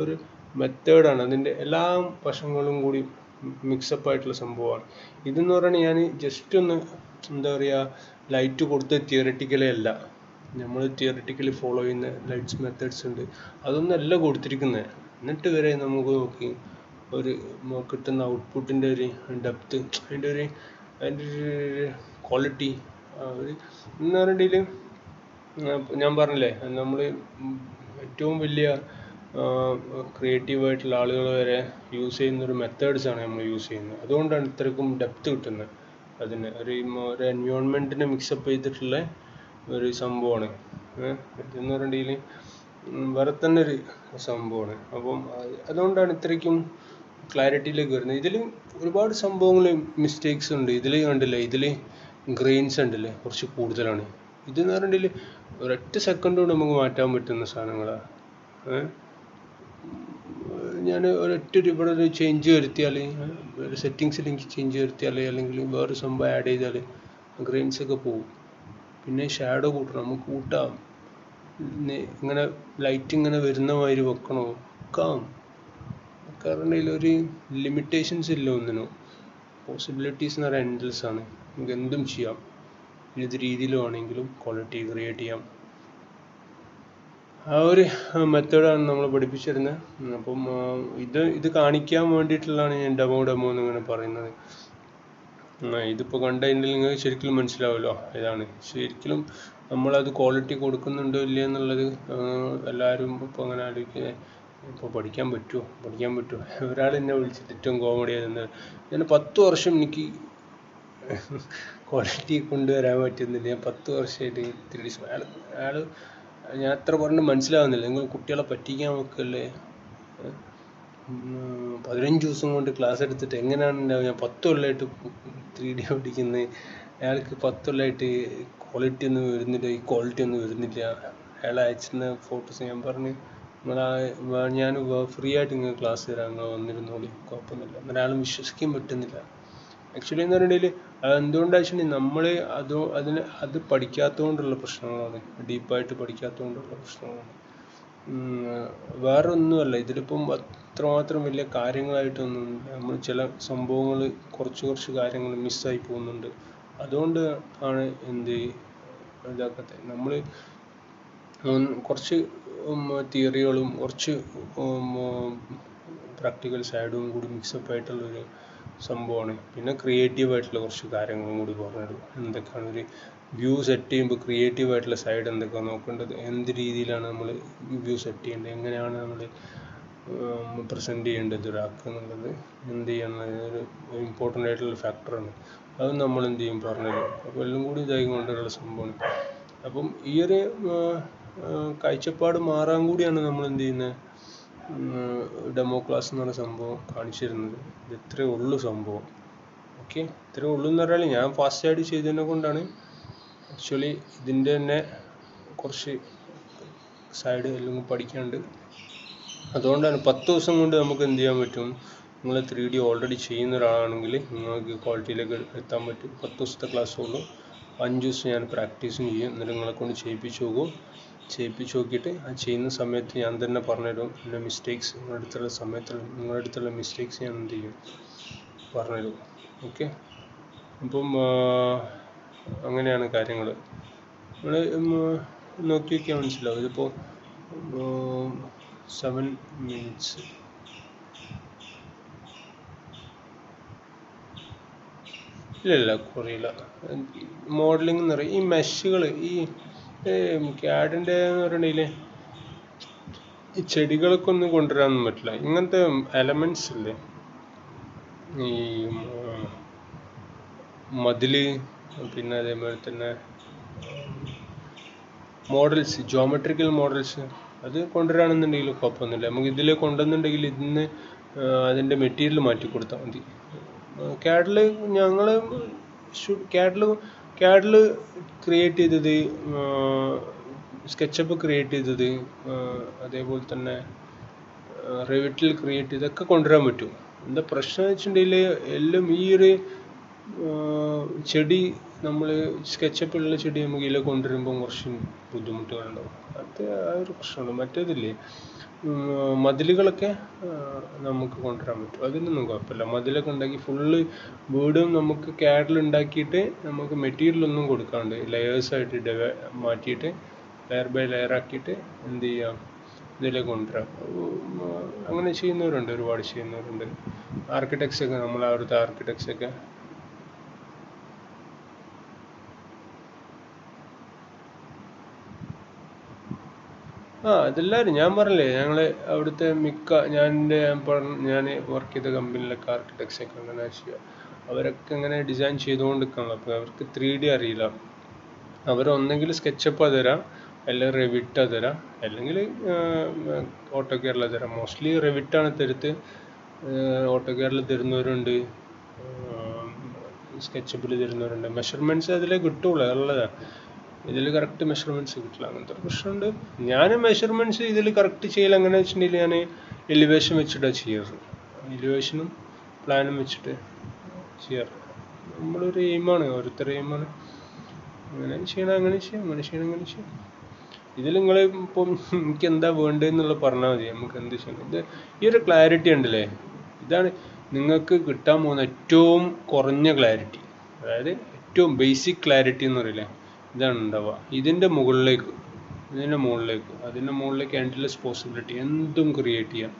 ഒരു മെത്തേഡാണ്, അതിൻ്റെ എല്ലാ വശങ്ങളും കൂടി മിക്സപ്പ് ആയിട്ടുള്ള സംഭവമാണ് ഇതെന്ന് പറയുന്നത്. ഞാൻ ജസ്റ്റ് ഒന്ന് എന്താ പറയുക, ലൈറ്റ് കൊടുത്ത് തിയററ്റിക്കലി അല്ല, നമ്മൾ തിയററ്റിക്കലി ഫോളോ ചെയ്യുന്ന ലൈറ്റ്സ് മെത്തേഡ്സ് ഉണ്ട്, അതൊന്നല്ല കൊടുത്തിരിക്കുന്നത്. എന്നിട്ട് വരെ നമുക്ക് നോക്കി കിട്ടുന്ന ഔട്ട്പുട്ടിൻ്റെ ഒരു ഡെപ്ത്, അതിൻ്റെ ഒരു ക്വാളിറ്റി എന്ന് പറഞ്ഞിട്ടുണ്ടെങ്കിൽ ഞാൻ പറഞ്ഞില്ലേ, നമ്മൾ ഏറ്റവും വലിയ ക്രിയേറ്റീവായിട്ടുള്ള ആളുകൾ വരെ യൂസ് ചെയ്യുന്നൊരു മെത്തേഡ്സാണ് നമ്മൾ യൂസ് ചെയ്യുന്നത്. അതുകൊണ്ടാണ് ഇത്രയ്ക്കും ഡെപ്ത് കിട്ടുന്നത്. അതിന് ഒരു എൻവയോൺമെൻറ്റിനെ മിക്സപ്പ് ചെയ്തിട്ടുള്ള ഒരു സംഭവമാണ് ഇതെന്ന് പറഞ്ഞിട്ടുണ്ടെങ്കിൽ വേറെ തന്നെ ഒരു സംഭവമാണ്. അപ്പം അതുകൊണ്ടാണ് ഇത്രയ്ക്കും ക്ലാരിറ്റിയിലേക്ക് വരുന്നത്. ഇതിൽ ഒരുപാട് സംഭവങ്ങൾ മിസ്റ്റേക്സ് ഉണ്ട്. ഇതിൽ കണ്ടില്ലേ, ഇതിൽ ഗ്രെയിൻസ് ഉണ്ടല്ലേ കുറച്ച് കൂടുതലാണ്. ഇതെന്ന് പറഞ്ഞിട്ടുണ്ടെങ്കിൽ ഒരൊറ്റ സെക്കൻഡ് കൊണ്ട് നമുക്ക് മാറ്റാൻ പറ്റുന്ന സാധനങ്ങളാണ്. ഞാൻ ഇവിടെ ഒരു ചേഞ്ച് വരുത്തിയാൽ, ഒരു സെറ്റിങ്സിൽ എനിക്ക് ചേഞ്ച് വരുത്തിയാൽ, അല്ലെങ്കിൽ വേറെ സംഭവം ആഡ് ചെയ്താൽ ഗ്രെയിൻസ് ഒക്കെ പോകും. പിന്നെ ഷാഡോ കൂട്ടണം, നമുക്ക് കൂട്ടാം. ഇങ്ങനെ ലൈറ്റ് ഇങ്ങനെ വരുന്ന മാതിരി വെക്കണോ, വെക്കാം. കാരണം ഇതിലൊരു ലിമിറ്റേഷൻസ് ഇല്ല ഒന്നിനും. പോസിബിലിറ്റീസ് എന്ന് പറയാൻ എൻഡ്ലെസ് ആണ്. നമുക്ക് എന്തും ചെയ്യാം. ഏത് രീതിയിൽ വേണമെങ്കിലും ക്വാളിറ്റി ക്രിയേറ്റ് ചെയ്യാം. ആ ഒരു മെത്തേഡാണ് നമ്മൾ പഠിപ്പിച്ചിരുന്നത്. അപ്പം ഇത് കാണിക്കാൻ വേണ്ടിയിട്ടുള്ളതാണ് ഞാൻ ഡെമോ എന്നിങ്ങനെ പറയുന്നത്. ഇതിപ്പോൾ കണ്ടതിൽ നിങ്ങൾക്ക് ശരിക്കും മനസ്സിലാവുമല്ലോ ഇതാണ്. ശരിക്കും നമ്മളത് ക്വാളിറ്റി കൊടുക്കുന്നുണ്ടോ ഇല്ല എന്നുള്ളത് എല്ലാവരും ഇപ്പോൾ അങ്ങനെ ആലോചിക്കുക. ഇപ്പോൾ പഠിക്കാൻ പറ്റുമോ. ഒരാൾ എന്നെ വിളിച്ചിട്ട് ഏറ്റവും കോമഡി ആയിരുന്നത്, ഞാൻ 10 വർഷം എനിക്ക് ക്വാളിറ്റി കൊണ്ടുവരാൻ പറ്റുന്നില്ല, ഞാൻ 10 വർഷമായിട്ട് 3D അയാൾ ഞാൻ എത്ര പറഞ്ഞ് മനസ്സിലാവുന്നില്ല. നിങ്ങൾ കുട്ടികളെ പറ്റിക്കാൻ നോക്കല്ലേ. 15 ദിവസം കൊണ്ട് ക്ലാസ് എടുത്തിട്ട് എങ്ങനെയാണ് ഞാൻ 10 കൊല്ലമായിട്ട് 3D പഠിക്കുന്നത്. അയാൾക്ക് 10 കൊല്ലമായിട്ട് ക്വാളിറ്റി ഒന്നും വരുന്നില്ല. അയാൾ അയച്ചിരുന്ന ഫോട്ടോസ് ഞാൻ പറഞ്ഞ് ഞാൻ ഫ്രീ ആയിട്ട് നിങ്ങൾ ക്ലാസ് തരാം, നിങ്ങൾ വന്നിരുന്നോളി, കുഴപ്പമൊന്നുമില്ല. അയാളും വിശ്വസിക്കാൻ പറ്റുന്നില്ല. ആക്ച്വലി എന്ന് പറഞ്ഞിട്ടുണ്ടെങ്കിൽ എന്തുകൊണ്ടാണെന്ന് വെച്ചിട്ടുണ്ടെങ്കിൽ നമ്മൾ അത് പഠിക്കാത്തത് കൊണ്ടുള്ള പ്രശ്നങ്ങളാണ്, ഡീപ്പായിട്ട് പഠിക്കാത്തത് കൊണ്ടുള്ള പ്രശ്നങ്ങളാണ്. വേറെ ഒന്നുമല്ല. ഇതിലിപ്പം അത്രമാത്രം വലിയ കാര്യങ്ങളായിട്ടൊന്നും നമ്മൾ ചില സംഭവങ്ങൾ കുറച്ച് കാര്യങ്ങൾ മിസ്സായി പോകുന്നുണ്ട്. അതുകൊണ്ട് ആണ് ഇതാക്കത്തെ. നമ്മൾ കുറച്ച് തിയറികളും കുറച്ച് പ്രാക്ടിക്കൽ സൈഡും കൂടി മിക്സപ്പ് ആയിട്ടുള്ളൊരു സംഭവമാണ്. പിന്നെ ക്രിയേറ്റീവായിട്ടുള്ള കുറച്ച് കാര്യങ്ങളും കൂടി പറഞ്ഞുതരും. എന്തൊക്കെയാണ് ഒരു വ്യൂ സെറ്റ് ചെയ്യുമ്പോൾ ക്രിയേറ്റീവായിട്ടുള്ള സൈഡ് എന്തൊക്കെയാണ് നോക്കേണ്ടത്, എന്ത് രീതിയിലാണ് നമ്മൾ വ്യൂ സെറ്റ് ചെയ്യേണ്ടത്, എങ്ങനെയാണ് നമ്മൾ പ്രസൻറ്റ് ചെയ്യേണ്ടത് ഒരാൾക്ക് എന്നുള്ളത് ഒരു ഇമ്പോർട്ടൻ്റ് ആയിട്ടുള്ള ഫാക്ടറാണ്. അത് നമ്മൾ പറഞ്ഞുതരും. അപ്പോൾ എല്ലാം കൂടി ഇതായി കൊണ്ടുള്ള സംഭവമാണ്. അപ്പം ഈ ഒരു കാഴ്ചപ്പാട് മാറാൻ കൂടിയാണ് നമ്മൾ ഡെമോ ക്ലാസ് എന്ന് പറയുന്ന സംഭവം കാണിച്ചു തരുന്നത്. ഇത് ഇത്രയേ ഉള്ളൂ സംഭവം. ഓക്കെ, ഇത്രയേ ഉള്ളൂ എന്ന് പറഞ്ഞാൽ ഞാൻ ഫാസ്റ്റായിട്ട് ചെയ്തതിനെ കൊണ്ടാണ്. ആക്ച്വലി ഇതിൻ്റെ തന്നെ കുറച്ച് സൈഡ് എല്ലാം പഠിക്കാനുണ്ട്. അതുകൊണ്ടാണ് 10 ദിവസം കൊണ്ട് നമുക്ക് എന്ത് ചെയ്യാൻ പറ്റും. നിങ്ങൾ 3D ഓൾറെഡി ചെയ്യുന്ന ഒരാളാണെങ്കിൽ നിങ്ങൾക്ക് ക്വാളിറ്റിയിലേക്ക് എത്താൻ പറ്റും. 10 ദിവസത്തെ ക്ലാസ് ഉള്ളൂ. 5 ദിവസം ഞാൻ പ്രാക്ടീസും ചെയ്യും. എന്നിട്ട് നിങ്ങളെ കൊണ്ട് ചെയ്യിപ്പിച്ച് നോക്കിയിട്ട് ആ ചെയ്യുന്ന സമയത്ത് ഞാൻ തന്നെ പറഞ്ഞുതരും. പിന്നെ മിസ്റ്റേക്സ് നിങ്ങളുടെ അടുത്തുള്ള മിസ്റ്റേക്സ് ഞാൻ എന്ത് ചെയ്യും, പറഞ്ഞുതരും. ഓക്കെ, അപ്പം അങ്ങനെയാണ് കാര്യങ്ങൾ. നമ്മൾ നോക്കിയൊക്കെ മനസ്സിലാവും. ഇതിപ്പോൾ 7 minutes ഇല്ല ഇല്ല കുറയില്ല. മോഡലിംഗ് എന്ന് പറയും ഈ മെഷുകൾ ഈ ക്യാഡിൻ്റെ എന്ന് പറയണില്ലേ ഈ ചെടികളൊക്കെ ഒന്നും കൊണ്ടുവരാനൊന്നും പറ്റില്ല. ഇങ്ങനത്തെ എലമെന്റ്സ് ഇല്ലേ ഈ മതില്, പിന്നെ അതേപോലെ തന്നെ മോഡൽസ്, ജോമെട്രിക്കൽ മോഡൽസ് അത് കൊണ്ടുവരാണെന്നുണ്ടെങ്കിൽ കുഴപ്പമൊന്നുമില്ല. നമുക്ക് ഇതിൽ കൊണ്ടുവന്നുണ്ടെങ്കിൽ ഇതിന് അതിൻ്റെ മെറ്റീരിയൽ മാറ്റി കൊടുത്താൽ മതി. ക്യാഡിൽ ഞങ്ങൾ ക്യാഡിൽ ക്രിയേറ്റ് ചെയ്തത്, സ്കെച്ചപ്പ് ക്രിയേറ്റ് ചെയ്തത്, അതേപോലെ തന്നെ റെവിറ്റിൽ ക്രിയേറ്റ് ചെയ്തൊക്കെ കൊണ്ടുവരാൻ പറ്റും. എന്താ പ്രശ്നം വെച്ചിട്ടുണ്ടെങ്കിൽ എല്ലാം ഈ ഒരു ചെടി നമ്മൾ സ്കെച്ചപ്പിലുള്ള ചെടി നമുക്ക് ഇതിൽ കൊണ്ടുവരുമ്പോൾ കുറച്ച് ബുദ്ധിമുട്ടുകളുണ്ടാവും. അത് ആ ഒരു പ്രശ്നമുള്ളൂ. മറ്റേതില്ലേ മതിലുകളൊക്കെ നമുക്ക് കൊണ്ടുവരാൻ പറ്റും. അതിനൊന്നും കുഴപ്പമില്ല. മതിലൊക്കെ ഉണ്ടാക്കി ഫുള്ള് വീടും നമുക്ക് ക്യാഡിൽ ഉണ്ടാക്കിയിട്ട് നമുക്ക് മെറ്റീരിയൽ ഒന്നും കൊടുക്കാണ്ട് ലെയേഴ്സായിട്ട് മാറ്റിയിട്ട് ലെയർ ബൈ ലെയർ ആക്കിയിട്ട് എന്ത് ചെയ്യാം, ഇതിലേക്ക് കൊണ്ടുവരാം. അങ്ങനെ ചെയ്യുന്നവരുണ്ട്, ഒരുപാട് ചെയ്യുന്നവരുണ്ട്. ആർക്കിടെക്ട്സ് ഒക്കെ, നമ്മൾ അവിടുത്തെ ആർക്കിടെക്ട്സ് ഒക്കെ അതെല്ലാവരും ഞാൻ പറഞ്ഞില്ലേ, ഞങ്ങൾ അവിടുത്തെ ഞാൻ വർക്ക് ചെയ്ത കമ്പനിയിലൊക്കെ ആർക്കിടെക്ട്സ് ഒക്കെ അങ്ങനെ ചെയ്യുക. അവരൊക്കെ ഇങ്ങനെ ഡിസൈൻ ചെയ്തുകൊണ്ടിരിക്കുകയാണല്ലോ. അപ്പോൾ അവർക്ക് 3D അറിയില്ല. അവരൊന്നെങ്കിൽ സ്കെച്ചപ്പ് തരാം, അല്ലെങ്കിൽ റെവിറ്റ് തരാം, അല്ലെങ്കിൽ ഓട്ടോ കേരള തരാം. മോസ്റ്റ്ലി റെവിറ്റാണ് തരുത്ത്. ഓട്ടോ കേരള തരുന്നവരുണ്ട്, സ്കെച്ചപ്പിൽ തരുന്നവരുണ്ട്. മെഷർമെൻറ്റ്സ് അതിലേ കിട്ടുള്ളൂ, ഉള്ളതാണ്. ഇതിൽ കറക്റ്റ് മെഷർമെൻറ്റ്സ് കിട്ടില്ല, അങ്ങനത്തെ ഒരു പ്രശ്നമുണ്ട്. ഞാൻ മെഷർമെൻറ്റ്സ് ഇതിൽ കറക്റ്റ് ചെയ്യൽ എങ്ങനെ വെച്ചിട്ടുണ്ടെങ്കിൽ ഞാൻ എലിവേഷൻ വെച്ചിട്ടാണ് ചെയ്യാറ്. എലിവേഷനും പ്ലാനും വെച്ചിട്ട് ചെയ്യാറ്. നമ്മളൊരു എയിമാണ്, ഓരോരുത്തരുടെ എയിമാണ്. അങ്ങനെ ചെയ്യണം, അങ്ങനെ ചെയ്യാം, അങ്ങനെ ചെയ്യണം, അങ്ങനെ ചെയ്യാം. ഇതിൽ നിങ്ങൾ ഇപ്പം എനിക്ക് എന്താ വേണ്ടതെന്നുള്ള പറഞ്ഞാൽ മതി, നമുക്ക് എന്ത് ചെയ്യണം. ഇത് ഈ ഒരു ക്ലാരിറ്റി ഉണ്ടല്ലേ, ഇതാണ് നിങ്ങൾക്ക് കിട്ടാൻ പോകുന്ന ഏറ്റവും കുറഞ്ഞ ക്ലാരിറ്റി. അതായത് ഏറ്റവും ബേസിക് ക്ലാരിറ്റി എന്ന് പറയില്ലേ, ഇതാണ് ഉണ്ടാവുക. ഇതിൻ്റെ മുകളിലേക്ക് എൻഡ്ലെസ് പോസിബിലിറ്റി, എന്തും ക്രിയേറ്റ് ചെയ്യാം,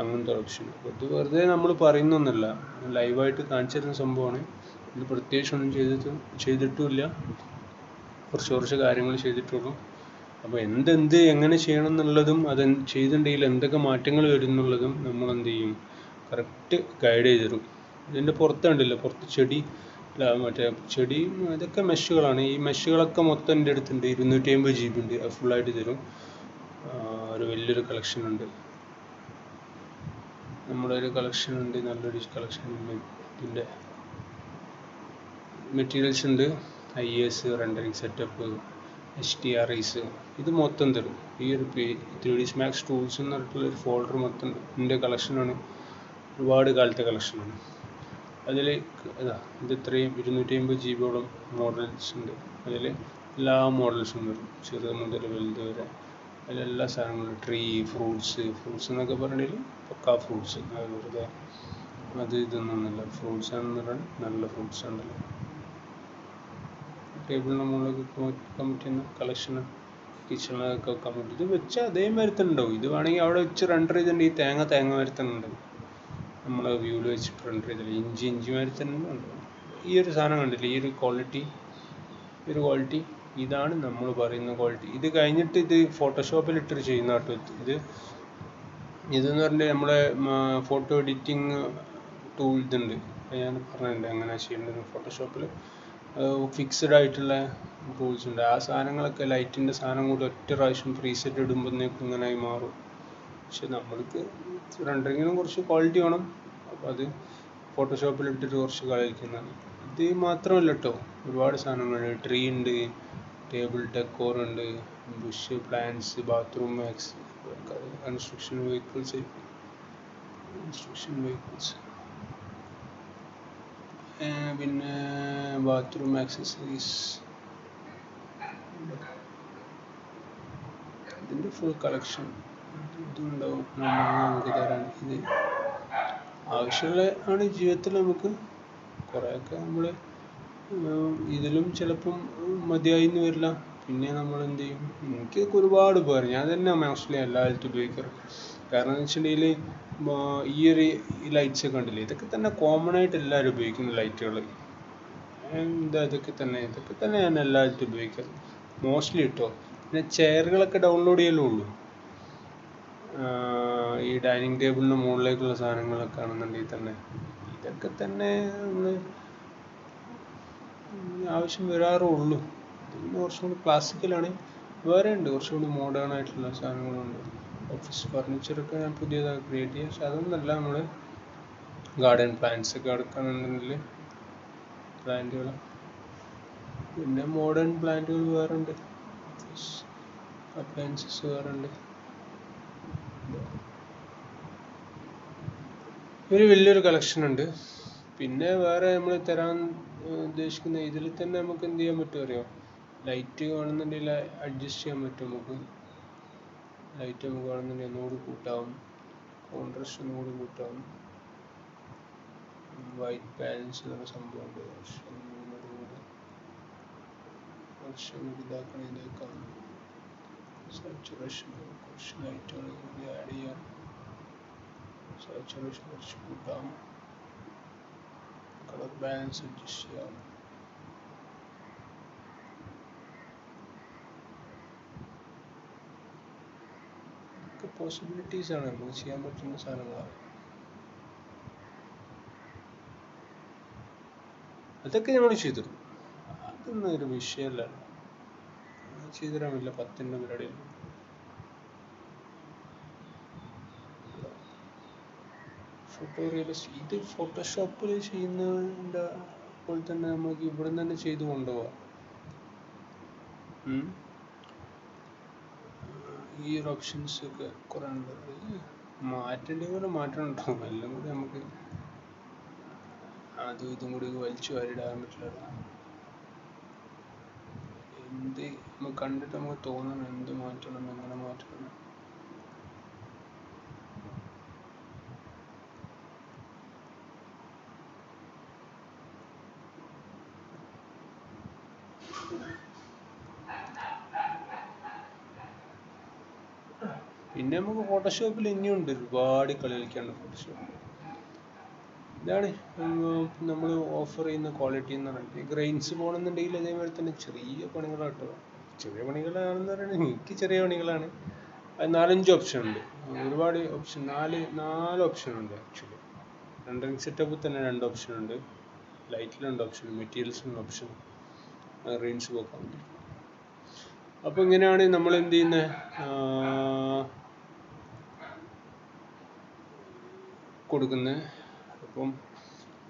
അങ്ങനത്തെ ഓപ്ഷൻ. ഇത് വെറുതെ നമ്മൾ പറയുന്നൊന്നുമല്ല, ലൈവായിട്ട് കാണിച്ചു തരുന്ന സംഭവമാണ്. ഇത് പ്രത്യേകിച്ചൊന്നും ചെയ്തിട്ടുമില്ല, കുറച്ച് കാര്യങ്ങൾ ചെയ്തിട്ടുള്ളൂ. അപ്പോൾ എങ്ങനെ ചെയ്യണം എന്നുള്ളതും അത് ചെയ്തിട്ടുണ്ടെങ്കിൽ എന്തൊക്കെ മാറ്റങ്ങൾ വരും എന്നുള്ളതും നമ്മൾ എന്ത് ചെയ്യും, കറക്റ്റ് ഗൈഡ് ചെയ്ത് തരും. ഇതിൻ്റെ പുറത്ത് കണ്ടില്ല, പുറത്ത് ചെടി ഇതൊക്കെ മെഷുകളാണ്. ഈ മെഷുകളൊക്കെ മൊത്തം എൻ്റെ അടുത്തുണ്ട്. 250 GB ഉണ്ട്. അത് ഫുള്ളായിട്ട് തരും. ഒരു വലിയൊരു കളക്ഷൻ ഉണ്ട്, നമ്മളൊരു കളക്ഷൻ ഉണ്ട്, നല്ലൊരു കളക്ഷൻ. ഇതിൻ്റെ മെറ്റീരിയൽസ് ഉണ്ട്, IES, റെൻഡറിങ് സെറ്റപ്പ്, HDRIs, ഇത് മൊത്തം തരും. ഈ ഒരു 3ds Max ടൂൾസ് എന്ന് പറഞ്ഞിട്ടുള്ളൊരു ഫോൾഡർ മൊത്തം എൻ്റെ കളക്ഷനാണ്. ഒരുപാട് കാലത്തെ കളക്ഷനാണ്. അതിൽ ഇത് ഇത്രയും 250 GB മോഡൽസ് ഉണ്ട്. അതിൽ എല്ലാ മോഡൽസും വരും, ചെറുത് മുതൽ വലുത് വരെ. അതിലെല്ലാ സാധനങ്ങളും, ട്രീ, ഫ്രൂട്ട്സ് എന്നൊക്കെ പറഞ്ഞിട്ടുണ്ടെങ്കിൽ പക്കാ ഫ്രൂട്ട്സ്, വെറുതെ അത് ഇതൊന്നുമല്ല. ഫ്രൂട്ട്സ് ആണെന്ന് പറഞ്ഞാൽ നല്ല ഫ്രൂട്ട്സ് ഉണ്ടല്ലോ. ടേബിളിൻ്റെ മുകളിലൊക്കെ വെക്കാൻ പറ്റുന്ന കളക്ഷന്, കിച്ചണിലൊക്കെ വെക്കാൻ പറ്റും. ഇത് വെച്ചാൽ അതേമാതിരി തന്നെ ഉണ്ടാവും. ഇത് വേണമെങ്കിൽ അവിടെ വെച്ച് റെൻഡർ ചെയ്തിട്ടുണ്ടെങ്കിൽ തേങ്ങ മാതിരി തന്നെ ഉണ്ടാവും. നമ്മൾ വ്യൂവിൽ വെച്ചിട്ട് റെൻഡർ ചെയ്തില്ല, ഇഞ്ചി മാതിരി തന്നെ ഉണ്ടാവും. ഈ ഒരു സാധനം കണ്ടില്ല, ഈ ഒരു ക്വാളിറ്റി, ഇതാണ് നമ്മൾ പറയുന്ന ക്വാളിറ്റി. ഇത് കഴിഞ്ഞിട്ട് ഇത് ഫോട്ടോഷോപ്പിൽ ഇട്ടിട്ട് ചെയ്യുന്ന കേട്ടോ. ഇതെന്ന് പറഞ്ഞാൽ നമ്മളെ ഫോട്ടോ എഡിറ്റിംഗ് ടൂൾ ഇതുണ്ട്, ഞാൻ പറഞ്ഞിട്ടുണ്ട് എങ്ങനെ ചെയ്യേണ്ടത്. ഫോട്ടോഷോപ്പിൽ ഫിക്സഡ് ആയിട്ടുള്ള ടൂൾസ് ഉണ്ട്. ആ സാധനങ്ങളൊക്കെ ലൈറ്റിൻ്റെ സാധനം കൂടി ഒറ്റ പ്രാവശ്യം പ്രീസെറ്റ് ഇടുമ്പോഴേക്കും ഇങ്ങനെ ആയി മാറും. പക്ഷെ നമ്മൾക്ക് റെൻഡറിങ്ങിനും കുറച്ച് ക്വാളിറ്റി വേണം. അപ്പോൾ അത് ഫോട്ടോഷോപ്പിൽ ഇട്ടിട്ട് കുറച്ച് കളിക്കുന്നതാണ്. ഇത് മാത്രമല്ല കേട്ടോ, ഒരുപാട് സാധനങ്ങളുണ്ട്. ട്രീ ഉണ്ട്, ടേബിൾ ഡെക്കോർ ഉണ്ട്, bush, plants, bathroom mats, construction vehicles, പിന്നെ ബാത്റൂം ആക്സസറീസ്, ഇതിൻ്റെ ഫുൾ കളക്ഷൻ ഇതുണ്ടാവും നമുക്ക് തരാൻ. ഇത് ആവശ്യമുള്ള ആണ് ജീവിതത്തിൽ. നമുക്ക് കുറേയൊക്കെ നമ്മൾ ഇതിലും ചിലപ്പം മതിയായി എന്ന് വരില്ല. പിന്നെ നമ്മൾ എന്ത് ചെയ്യും, എനിക്കൊക്കെ ഒരുപാട് ഉപകാരം, ഞാൻ തന്നെ മോസ്റ്റ്ലി എല്ലായിടത്തും ഉപയോഗിക്കാറ്. കാരണം എന്ന് വെച്ചിട്ടുണ്ടെങ്കിൽ ഈ ലൈറ്റ്സ് ഒക്കെ ഉണ്ടല്ലേ, ഇതൊക്കെ തന്നെ കോമൺ ആയിട്ട് എല്ലാവരും ഉപയോഗിക്കുന്ന ലൈറ്റുകൾ. എന്താ ഇതൊക്കെ തന്നെ ഞാൻ എല്ലായിടത്തും ഉപയോഗിക്കുന്നത് മോസ്റ്റ്ലി കേട്ടോ. പിന്നെ ചെയറുകളൊക്കെ ഡൗൺലോഡ് ചെയ്യലേ ഉള്ളൂ. ഈ ഡൈനിങ് ടേബിളിന് മുകളിലേക്കുള്ള സാധനങ്ങളൊക്കെ ആണെന്നുണ്ടെങ്കിൽ തന്നെ ഇതൊക്കെ തന്നെ ഒന്ന് ആവശ്യം വരാറുള്ളൂ. ഇത് കുറച്ചും കൂടി ക്ലാസിക്കലാണ്. വേറെ ഉണ്ട് കുറച്ചും കൂടി മോഡേൺ ആയിട്ടുള്ള സാധനങ്ങളുണ്ട്. ഓഫീസ് ഫർണിച്ചറൊക്കെ ഞാൻ പുതിയതായി ക്രിയേറ്റ് ചെയ്യും. പക്ഷെ അതൊന്നല്ല, നമ്മൾ ഗാർഡൻ പ്ലാന്റ്സ് ഒക്കെ എടുക്കുകയാണെന്നുണ്ടെങ്കിൽ പ്ലാന്റുകൾ, പിന്നെ മോഡേൺ പ്ലാന്റുകൾ വേറെ ഉണ്ട്, ഓഫീസ് അപ്ലയൻസസ് വേറെ ഉണ്ട്. ഒരു വലിയൊരു കളക്ഷൻ ഉണ്ട്. പിന്നെ വേറെ നമ്മൾ തരാൻ ഉദ്ദേശിക്കുന്ന ഇതിൽ തന്നെ നമുക്ക് എന്ത് ചെയ്യാൻ പറ്റും അറിയോ? ലൈറ്റ് വേണമെന്നുണ്ടെങ്കിൽ അഡ്ജസ്റ്റ് ചെയ്യാൻ പറ്റും നമുക്ക്. ലൈറ്റ് നമുക്ക് വേണമെന്നുണ്ടെങ്കിൽ ഒന്നുകൂടി കൂട്ടാവും, കോൺട്രാസ്റ്റ് ഒന്നുകൂടി കൂട്ടാവും. വൈറ്റ് ബാലൻസ് എന്നുള്ള സംഭവമുണ്ട്. കുറച്ചും കൂടി ഇതാക്കാം. സാച്ചുറേഷൻ കുറച്ച് ലൈറ്റുകൾ കൂടി ആഡ് ചെയ്യാം. സാച്ചുറേഷൻ കുറച്ച് കൂട്ടാം. കളർ ബാലൻസ് അഡ്ജസ്റ്റ് ചെയ്യാം. ഇതൊക്കെ പോസിബിലിറ്റീസ് ആണ്, നമുക്ക് ചെയ്യാൻ പറ്റുന്ന സാധനങ്ങളാണ്. അതൊക്കെ നമ്മൾ ചെയ്തു, അതൊന്നും ഒരു വിഷയമല്ല. ചെയ്തു തരാൻ പറ്റില്ല, 10ൻ്റെ പരിപാടിയിൽ. ഫോട്ടോ റിയലിസ്റ്റ് ഇത് ഫോട്ടോഷോപ്പിൽ ചെയ്യുന്നതിൻ്റെ പോലെ തന്നെ നമുക്ക് ഇവിടെ നിന്ന് തന്നെ ചെയ്ത് കൊണ്ടുപോകാം. ഈ ഒരു ഓപ്ഷൻസ് ഒക്കെ കുറേ ഉണ്ട്. മാറ്റേണ്ടി പോലെ മാറ്റണം കേട്ടോ. എല്ലാം കൂടി നമുക്ക് അതും ഇതും കൂടി വലിച്ചു വാരിടാൻ പറ്റില്ല. എന്ത് നമുക്ക് കണ്ടിട്ട് നമുക്ക് തോന്നണം എന്ത് മാറ്റണം, എങ്ങനെ മാറ്റണം. പിന്നെ നമുക്ക് ഫോട്ടോഷോപ്പിൽ ഇനിയുണ്ട് ഒരുപാട് കളി കളിക്കാണ്ട്. ഫോട്ടോഷോപ്പിൽ ഇതാണ് നമ്മൾ ഓഫർ ചെയ്യുന്ന ക്വാളിറ്റി എന്ന് പറയുന്നത്. ഗ്രെയിൻസ് പോകണമെന്നുണ്ടെങ്കിൽ അതേപോലെ തന്നെ ചെറിയ പണികളാട്ടോ. ചെറിയ പണികളാണെന്ന് പറയുന്നത് എനിക്ക് ചെറിയ പണികളാണ്. അത് 4-5 ഓപ്ഷൻ ഉണ്ട്, ഒരുപാട് ഓപ്ഷൻ, 4 ഓപ്ഷൻ ഉണ്ട് ആക്ച്വലി. റെൻഡറിങ് സെറ്റപ്പിൽ തന്നെ 2 ഓപ്ഷൻ ഉണ്ട്, ലൈറ്റിൽ 2 ഓപ്ഷൻ, മെറ്റീരിയൽസിനുള്ള ഓപ്ഷൻ, റേഞ്ച് പോക്കാൻ വേണ്ടി. അപ്പോൾ ഇങ്ങനെയാണ് നമ്മൾ എന്ത് ചെയ്യുന്നത്, കൊടുക്കുന്നത്. അപ്പം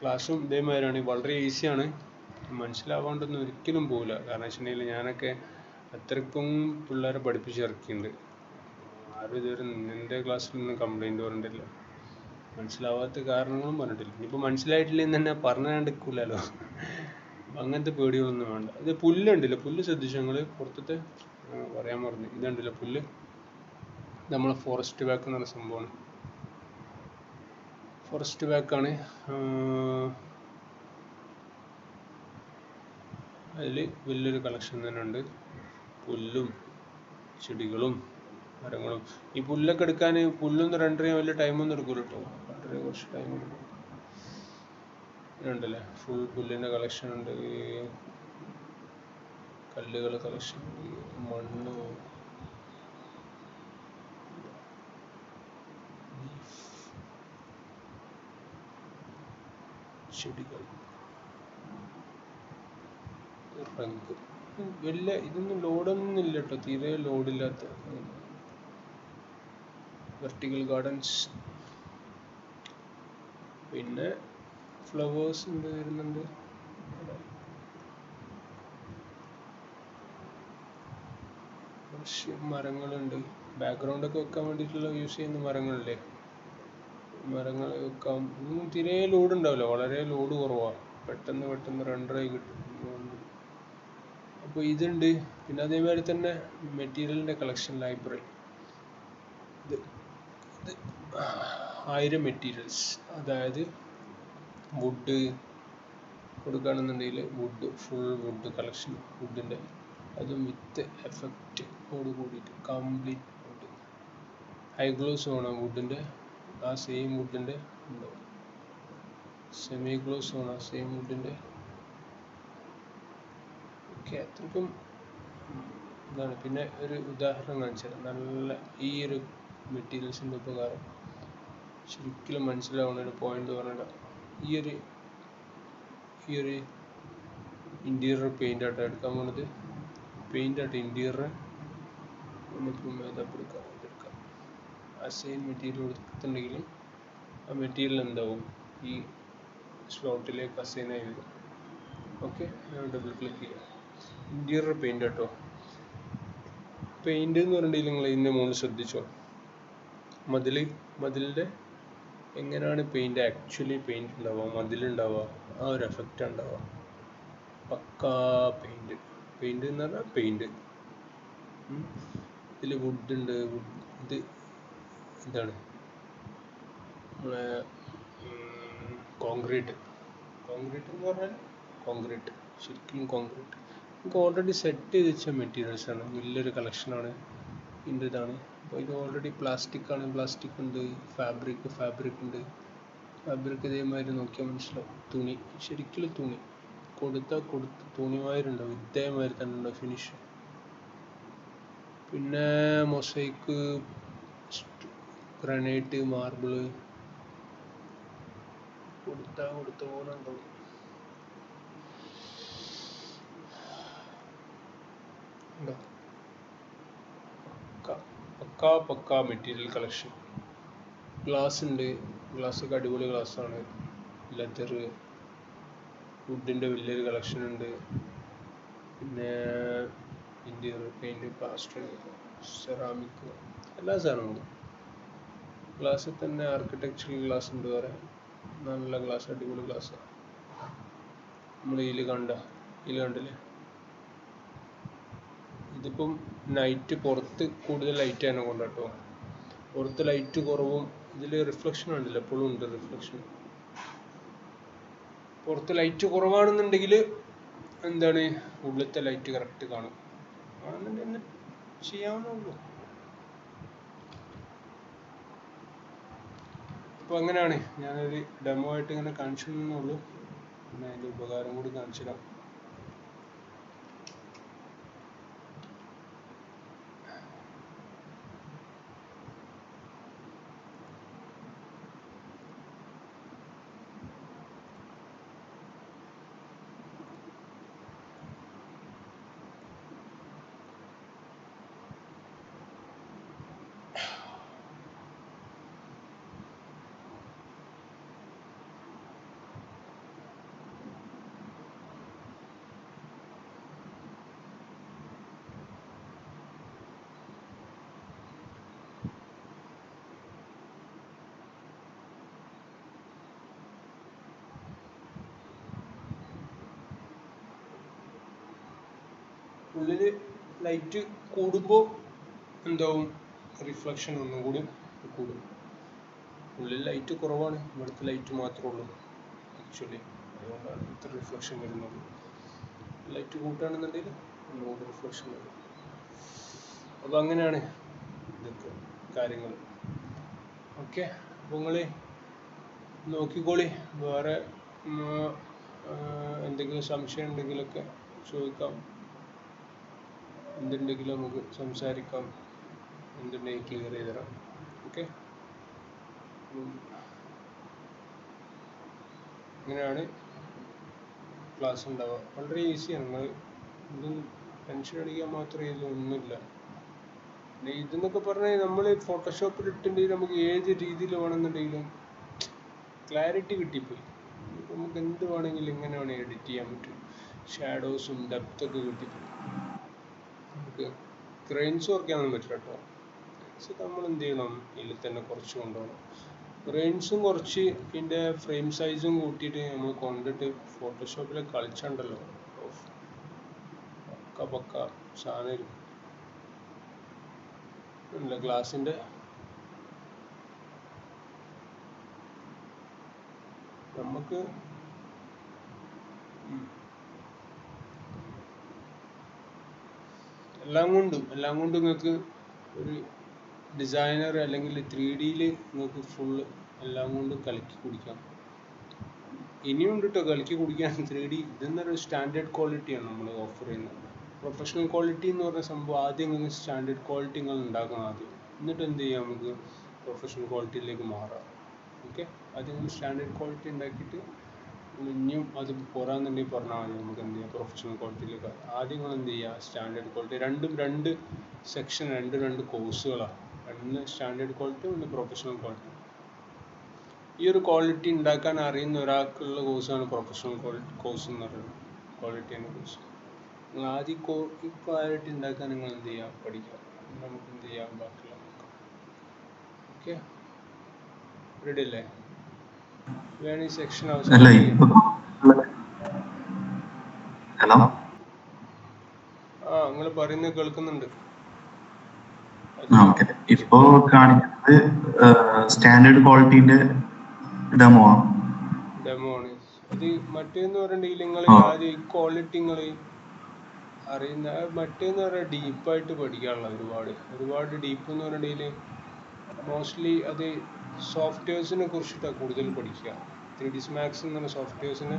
ക്ലാസ്സും ഇതേമാതിരിയാണ്, വളരെ ഈസിയാണ്, മനസ്സിലാവാണ്ടൊന്നും ഒരിക്കലും പോകില്ല. കാരണം വെച്ചിട്ടുണ്ടെങ്കിൽ ഞാനൊക്കെ അത്രയ്ക്കും പിള്ളേരെ പഠിപ്പിച്ചിറക്കിയിട്ടുണ്ട്. ആരും ഇതുവരെ എൻ്റെ ക്ലാസ്സിൽ നിന്ന് കംപ്ലൈൻറ്റ് പറഞ്ഞിട്ടില്ല, മനസ്സിലാവാത്ത കാരണങ്ങളും പറഞ്ഞിട്ടില്ല. ഇനിയിപ്പോൾ മനസ്സിലായിട്ടില്ലെങ്കിൽ തന്നെ പറഞ്ഞാണ്ടിരിക്കില്ലല്ലോ, അങ്ങനത്തെ പേടികളൊന്നും വേണ്ട. ഇത് പുല്ലുണ്ടല്ലോ, പുല്ല് ശ്രദ്ധിച്ചു ഞങ്ങൾ പുറത്തത്തെ പറയാൻ പറഞ്ഞു. ഇതുണ്ടല്ലോ പുല്ല്, നമ്മളെ ഫോറസ്റ്റ് ബാക്ക് എന്നുള്ള സംഭവമാണ്. ഫോറസ്റ്റ് ബാക്കാണ്. അതിൽ വലിയൊരു കളക്ഷൻ തന്നെ ഉണ്ട്, പുല്ലും ചെടികളും മരങ്ങളും. ഈ പുല്ലൊക്കെ എടുക്കാൻ, പുല്ലൊന്നും റെൻഡർ ചെയ്യാൻ വലിയ ടൈമൊന്നും എടുക്കില്ല കേട്ടോ, റെൻഡർ ചെയ്യാൻ കുറച്ച് ടൈം എടുക്കും. ഇതുണ്ടല്ലേ ഫുൾ പുല്ലിൻ്റെ കളക്ഷൻ ഉണ്ട്, കല്ലുകൾ കളക്ഷൻ, മണ്ണ്, ചെടികൾ, റഗ്. വലിയ ഇതൊന്നും ലോഡൊന്നും ഇല്ല കേട്ടോ, തീരെ ലോഡില്ലാത്ത വെർട്ടിക്കൽ ഗാർഡൻസ്. പിന്നെ ഫ്ലവേഴ്സ് ഉണ്ട്, വരുന്നുണ്ട്. കുറച്ച് മരങ്ങളുണ്ട്, ബാക്ക്ഗ്രൗണ്ടൊക്കെ വെക്കാൻ വേണ്ടിയിട്ടുള്ള യൂസ് ചെയ്യുന്ന മരങ്ങളില്ലേ, മരങ്ങൾ വെക്കാം. ഇതൊന്നും തീരെ ലോഡ് ഉണ്ടാവില്ല, വളരെ ലോഡ് കുറവാണ്, പെട്ടെന്ന് റെൻഡറായി കിട്ടും. അപ്പോൾ ഇതുണ്ട്. പിന്നെ അതേമാതിരി തന്നെ മെറ്റീരിയലിൻ്റെ കളക്ഷൻ ലൈബ്രറി. ഇത് 1000 മെറ്റീരിയൽസ്, അതായത് വുഡ് കൊടുക്കുകയാണെന്നുണ്ടെങ്കിൽ വുഡ്, ഫുൾ വുഡ് കളക്ഷൻ, വുഡിൻ്റെ അതും വിത്ത് എഫക്റ്റോട് കൂടിയിട്ട് കംപ്ലീറ്റ് വുഡ്. ഹൈ ഗ്ലോസ് വേണം വുഡിൻ്റെ, ആ സെയിം വുഡിൻ്റെ ഉണ്ടാവും. സെമി ഗ്ലോസ് വേണം ആ സെയിം വുഡിൻ്റെ. ഓക്കെ, അത്രയ്ക്കും ഇതാണ്. പിന്നെ ഒരു ഉദാഹരണം കാണിച്ചാൽ നല്ല ഈ ഒരു മെറ്റീരിയൽസിൻ്റെ ഉപകാരം ശരിക്കും മനസ്സിലാവുന്ന ഒരു പോയിന്റ് പറഞ്ഞാൽ ഈ ഒരു ഇൻറ്റീരിയർ പെയിൻ്റ് ആയിട്ട് എടുക്കാൻ പോകുന്നത്. പെയിൻ്റ് ആയിട്ട് ഇൻറ്റീരിയർ നമുക്ക് ഇതെടുക്കാം. അസൈൻ മെറ്റീരിയൽ കൊടുത്തിട്ടുണ്ടെങ്കിൽ ആ മെറ്റീരിയൽ എന്താവും ഈ സ്ലോട്ടിലേക്ക് അസൈൻ ആയി വരും. ഓക്കെ, ഡബിൾ ക്ലിക്ക് ചെയ്യുക. ഇൻറ്റീരിയർ പെയിൻ്റ് കേട്ടോ. പെയിൻ്റ് എന്ന് പറഞ്ഞിട്ടുണ്ടെങ്കിൽ നിങ്ങൾ ഇതിൻ്റെ മുകളിൽ ശ്രദ്ധിച്ചോ, മതിലിൻ്റെ എങ്ങനെയാണ് പെയിൻ്റ് ആക്ച്വലി പെയിൻ്റ് ഉണ്ടാവുക, മതിലുണ്ടാവുക, ആ ഒരു എഫക്റ്റ് ഉണ്ടാവുക. പക്കാ പെയിൻ്റ് എന്ന് പറഞ്ഞാൽ പെയിൻ്റ്. ഇതിൽ വുഡ് ഉണ്ട്. ഇത് എന്താണ് നമ്മളെ കോൺക്രീറ്റ് എന്ന് പറഞ്ഞാൽ കോൺക്രീറ്റ്, ശരിക്കും കോൺക്രീറ്റ്. നമുക്ക് ഓൾറെഡി സെറ്റ് ചെയ്ത് വെച്ച മെറ്റീരിയൽസാണ്. വലിയൊരു കളക്ഷനാണ് ഇതിൻ്റെ ഇതാണ്. അപ്പോൾ ഇത് ഓൾറെഡി പ്ലാസ്റ്റിക് ഉണ്ട്, ഫാബ്രിക് ഉണ്ട്. ഫാബ്രിക് ഇതേമാതിരി നോക്കിയാൽ മനസ്സിലാവും. തുണി, ശരിക്കും തുണി കൊടുത്ത തുണിമാരുണ്ടാവും, ഇതേമാതിരി തന്നെ ഉണ്ടാവും ഫിനിഷ്. പിന്നെ മൊസൈക്ക്, ഗ്രാനൈറ്റ്, മാർബിള് കൊടുത്ത പോലെ ഉണ്ടാവും. പക്കാ മെറ്റീരിയൽ കളക്ഷൻ. ഗ്ലാസ് ഉണ്ട്. ഗ്ലാസ്സൊക്കെ അടിപൊളി ഗ്ലാസ്സാണ്. ലെതർ, വുഡിൻ്റെ വലിയൊരു കളക്ഷൻ ഉണ്ട്. പിന്നെ ഇൻറ്റീരിയർ പെയിൻറ്, പ്ലാസ്റ്റർ, സെറാമിക്, എല്ലാ സാധനങ്ങളും. ഗ്ലാസ്സിൽ തന്നെ ആർക്കിടെക്ചറൽ ഗ്ലാസ് ഉണ്ട് വേറെ. നല്ല ഗ്ലാസ്, അടിപൊളി ഗ്ലാസ്. നമ്മൾ ഇതിൽ കണ്ടില്ലേ, ഇതിപ്പം നൈറ്റ് പുറത്ത് കൂടുതൽ ലൈറ്റ് ആണ് കൊണ്ടോ. പുറത്ത് ലൈറ്റ് കുറവും ഇതിൽ റിഫ്ലക്ഷൻ ഉണ്ടല്ലോ, എപ്പോഴും ഉണ്ട് റിഫ്ലക്ഷൻ. പുറത്ത് ലൈറ്റ് കുറവാണെന്നുണ്ടെങ്കിൽ എന്താണ് ഉള്ളിലത്തെ ലൈറ്റ് കറക്റ്റ് കാണും. ആണെന്നുണ്ടെങ്കിൽ ചെയ്യാവുന്നുള്ളൂ. അപ്പോൾ അങ്ങനെയാണ്, ഞാനൊരു ഡെമോ ആയിട്ട് ഇങ്ങനെ കാണിച്ചു തന്നുള്ളൂ. പിന്നെ അതിൻ്റെ ഉപകാരം കൂടി കാണിച്ചിടാം. ഉള്ളിൽ ലൈറ്റ് കൂടുമ്പോൾ എന്താവും, റിഫ്ലക്ഷൻ ഒന്നും കൂടി കൂടും. ഉള്ളിൽ ലൈറ്റ് കുറവാണ്, ഇവിടുത്തെ ലൈറ്റ് മാത്രമേ ഉള്ളൂ ആക്ച്വലി. അതുകൊണ്ടാണ് ഇത്ര റിഫ്ലക്ഷൻ വരുന്നത്. ലൈറ്റ് കൂട്ടുകയാണെന്നുണ്ടെങ്കിൽ ഒന്നുകൂടി റിഫ്ലക്ഷൻ വരും. അപ്പോൾ അങ്ങനെയാണ് ഇതൊക്കെ കാര്യങ്ങൾ. ഓക്കെ, അപ്പോൾ നിങ്ങൾ നോക്കിക്കോളി. വേറെ എന്തെങ്കിലും സംശയം ഉണ്ടെങ്കിലൊക്കെ ചോദിക്കാം. എന്തുണ്ടെങ്കിലും നമുക്ക് സംസാരിക്കാം. എന്തുണ്ടെങ്കിൽ ക്ലിയർ ചെയ്ത് തരാം. ഓക്കെ, ഇങ്ങനെയാണ് ക്ലാസ് ഉണ്ടാവുക. വളരെ ഈസിയാണ്. നിങ്ങൾ ഇതൊന്നും ടെൻഷൻ അടിക്കാൻ മാത്രമേ ഇതൊന്നുമില്ല. ഇതെന്നൊക്കെ പറഞ്ഞാൽ നമ്മൾ ഫോട്ടോഷോപ്പിൽ ഇട്ടുണ്ടെങ്കിൽ നമുക്ക് ഏത് രീതിയിൽ വേണമെന്നുണ്ടെങ്കിലും ക്ലാരിറ്റി കിട്ടിപ്പോയി. നമുക്ക് എന്ത് വേണമെങ്കിലും എങ്ങനെ വേണമെങ്കിൽ എഡിറ്റ് ചെയ്യാൻ പറ്റും. ഷാഡോസും ഡെപ്തൊക്കെ കിട്ടിപ്പോയി. നമുക്ക് ഗ്രെയിൻസ് കുറയ്ക്കാനൊന്നും പറ്റില്ല കേട്ടോ. ഗ്രെയിൻസ് നമ്മൾ എന്ത് ചെയ്യണം, ഇതിൽ തന്നെ കുറച്ച് കൊണ്ടുപോകണം. ഗ്രെയിൻസും കുറച്ച് ഇതിൻ്റെ ഫ്രെയിം സൈസും കൂട്ടിയിട്ട് നമ്മൾ കൊണ്ടിട്ട് ഫോട്ടോഷോപ്പിൽ കളിച്ചുണ്ടല്ലോ, പക്ക സാധനം അല്ല. ഗ്ലാസിൻ്റെ നമുക്ക് എല്ലാം കൊണ്ടും നിങ്ങൾക്ക് ഒരു ഡിസൈനർ അല്ലെങ്കിൽ 3D നിങ്ങൾക്ക് ഫുള്ള് എല്ലാം കൊണ്ടും കലക്കി കുടിക്കാം. ഇനിയും ഉണ്ട് കേട്ടോ കളിക്ക് കുടിക്കാൻ 3D. ഇതെന്നൊരു സ്റ്റാൻഡേർഡ് ക്വാളിറ്റിയാണ് നമ്മൾ ഓഫർ ചെയ്യുന്നത്. പ്രൊഫഷണൽ ക്വാളിറ്റി എന്ന് പറഞ്ഞ സംഭവം ആദ്യം നിങ്ങൾ സ്റ്റാൻഡേർഡ് ക്വാളിറ്റി നിങ്ങൾ ഉണ്ടാക്കണം ആദ്യം, എന്നിട്ട് എന്ത് ചെയ്യാം നമുക്ക് പ്രൊഫഷണൽ ക്വാളിറ്റിയിലേക്ക് മാറാം. ഓക്കെ, ആദ്യം നിങ്ങൾ സ്റ്റാൻഡേർഡ് ക്വാളിറ്റി ഉണ്ടാക്കിയിട്ട് ഇനിയും അത് പോരാന്നുണ്ടെങ്കിൽ പറഞ്ഞാൽ മതി, നമുക്ക് എന്ത് ചെയ്യാം പ്രൊഫഷണൽ ക്വാളിറ്റിയിലേക്ക്. ആദ്യം നിങ്ങൾ എന്ത് ചെയ്യുക സ്റ്റാൻഡേർഡ് ക്വാളിറ്റി, രണ്ടും രണ്ട് സെക്ഷൻ, രണ്ട് കോഴ്സുകളാണ്. ഒന്ന് സ്റ്റാൻഡേർഡ് ക്വാളിറ്റി, ഒന്ന് പ്രൊഫഷണൽ ക്വാളിറ്റി. ഈ ഒരു ക്വാളിറ്റി ഉണ്ടാക്കാൻ അറിയുന്ന ഒരാൾക്കുള്ള കോഴ്സാണ് പ്രൊഫഷണൽ കോഴ്സ് എന്ന് പറയുന്നത്, ക്വാളിറ്റി എന്ന കോഴ്സ്. നിങ്ങൾ ആദ്യം ഈ ക്വാളിറ്റി ഉണ്ടാക്കാൻ നിങ്ങൾ എന്ത് ചെയ്യാം പഠിക്കാം, നമുക്ക് എന്ത് ചെയ്യാം ബാക്കിയുള്ള നോക്കാം. ഓക്കെ, റെഡി അല്ലേ? വേണേ സെക്ഷൻ അവസാനം നിങ്ങൾ പറയുന്നത് കേൾക്കുന്നുണ്ട്. ഇപ്പോ കാണിക്കുന്നത് സ്റ്റാൻഡേർഡ് ക്വാളിറ്റിന്റെ ഡെമോ ആണ്. ഇത് മറ്റേന്ന് പറഞ്ഞിട്ടുണ്ടെങ്കിൽ നിങ്ങൾ ആദ്യം ഈ ക്വാളിറ്റി നിങ്ങൾ അറിയുന്ന, മറ്റേന്ന് പറഞ്ഞാൽ ഡീപ്പായിട്ട് പഠിക്കാനുള്ള ഒരുപാട് ഡീപ്പ് എന്ന് പറഞ്ഞിട്ടുണ്ടെങ്കിൽ മോസ്റ്റ്ലി അത് സോഫ്റ്റ്വെയർസിനെ കുറിച്ചിട്ടാണ് കൂടുതൽ പഠിക്കുക. 3ds Max എന്ന് പറഞ്ഞ സോഫ്റ്റ്വെയർസിന്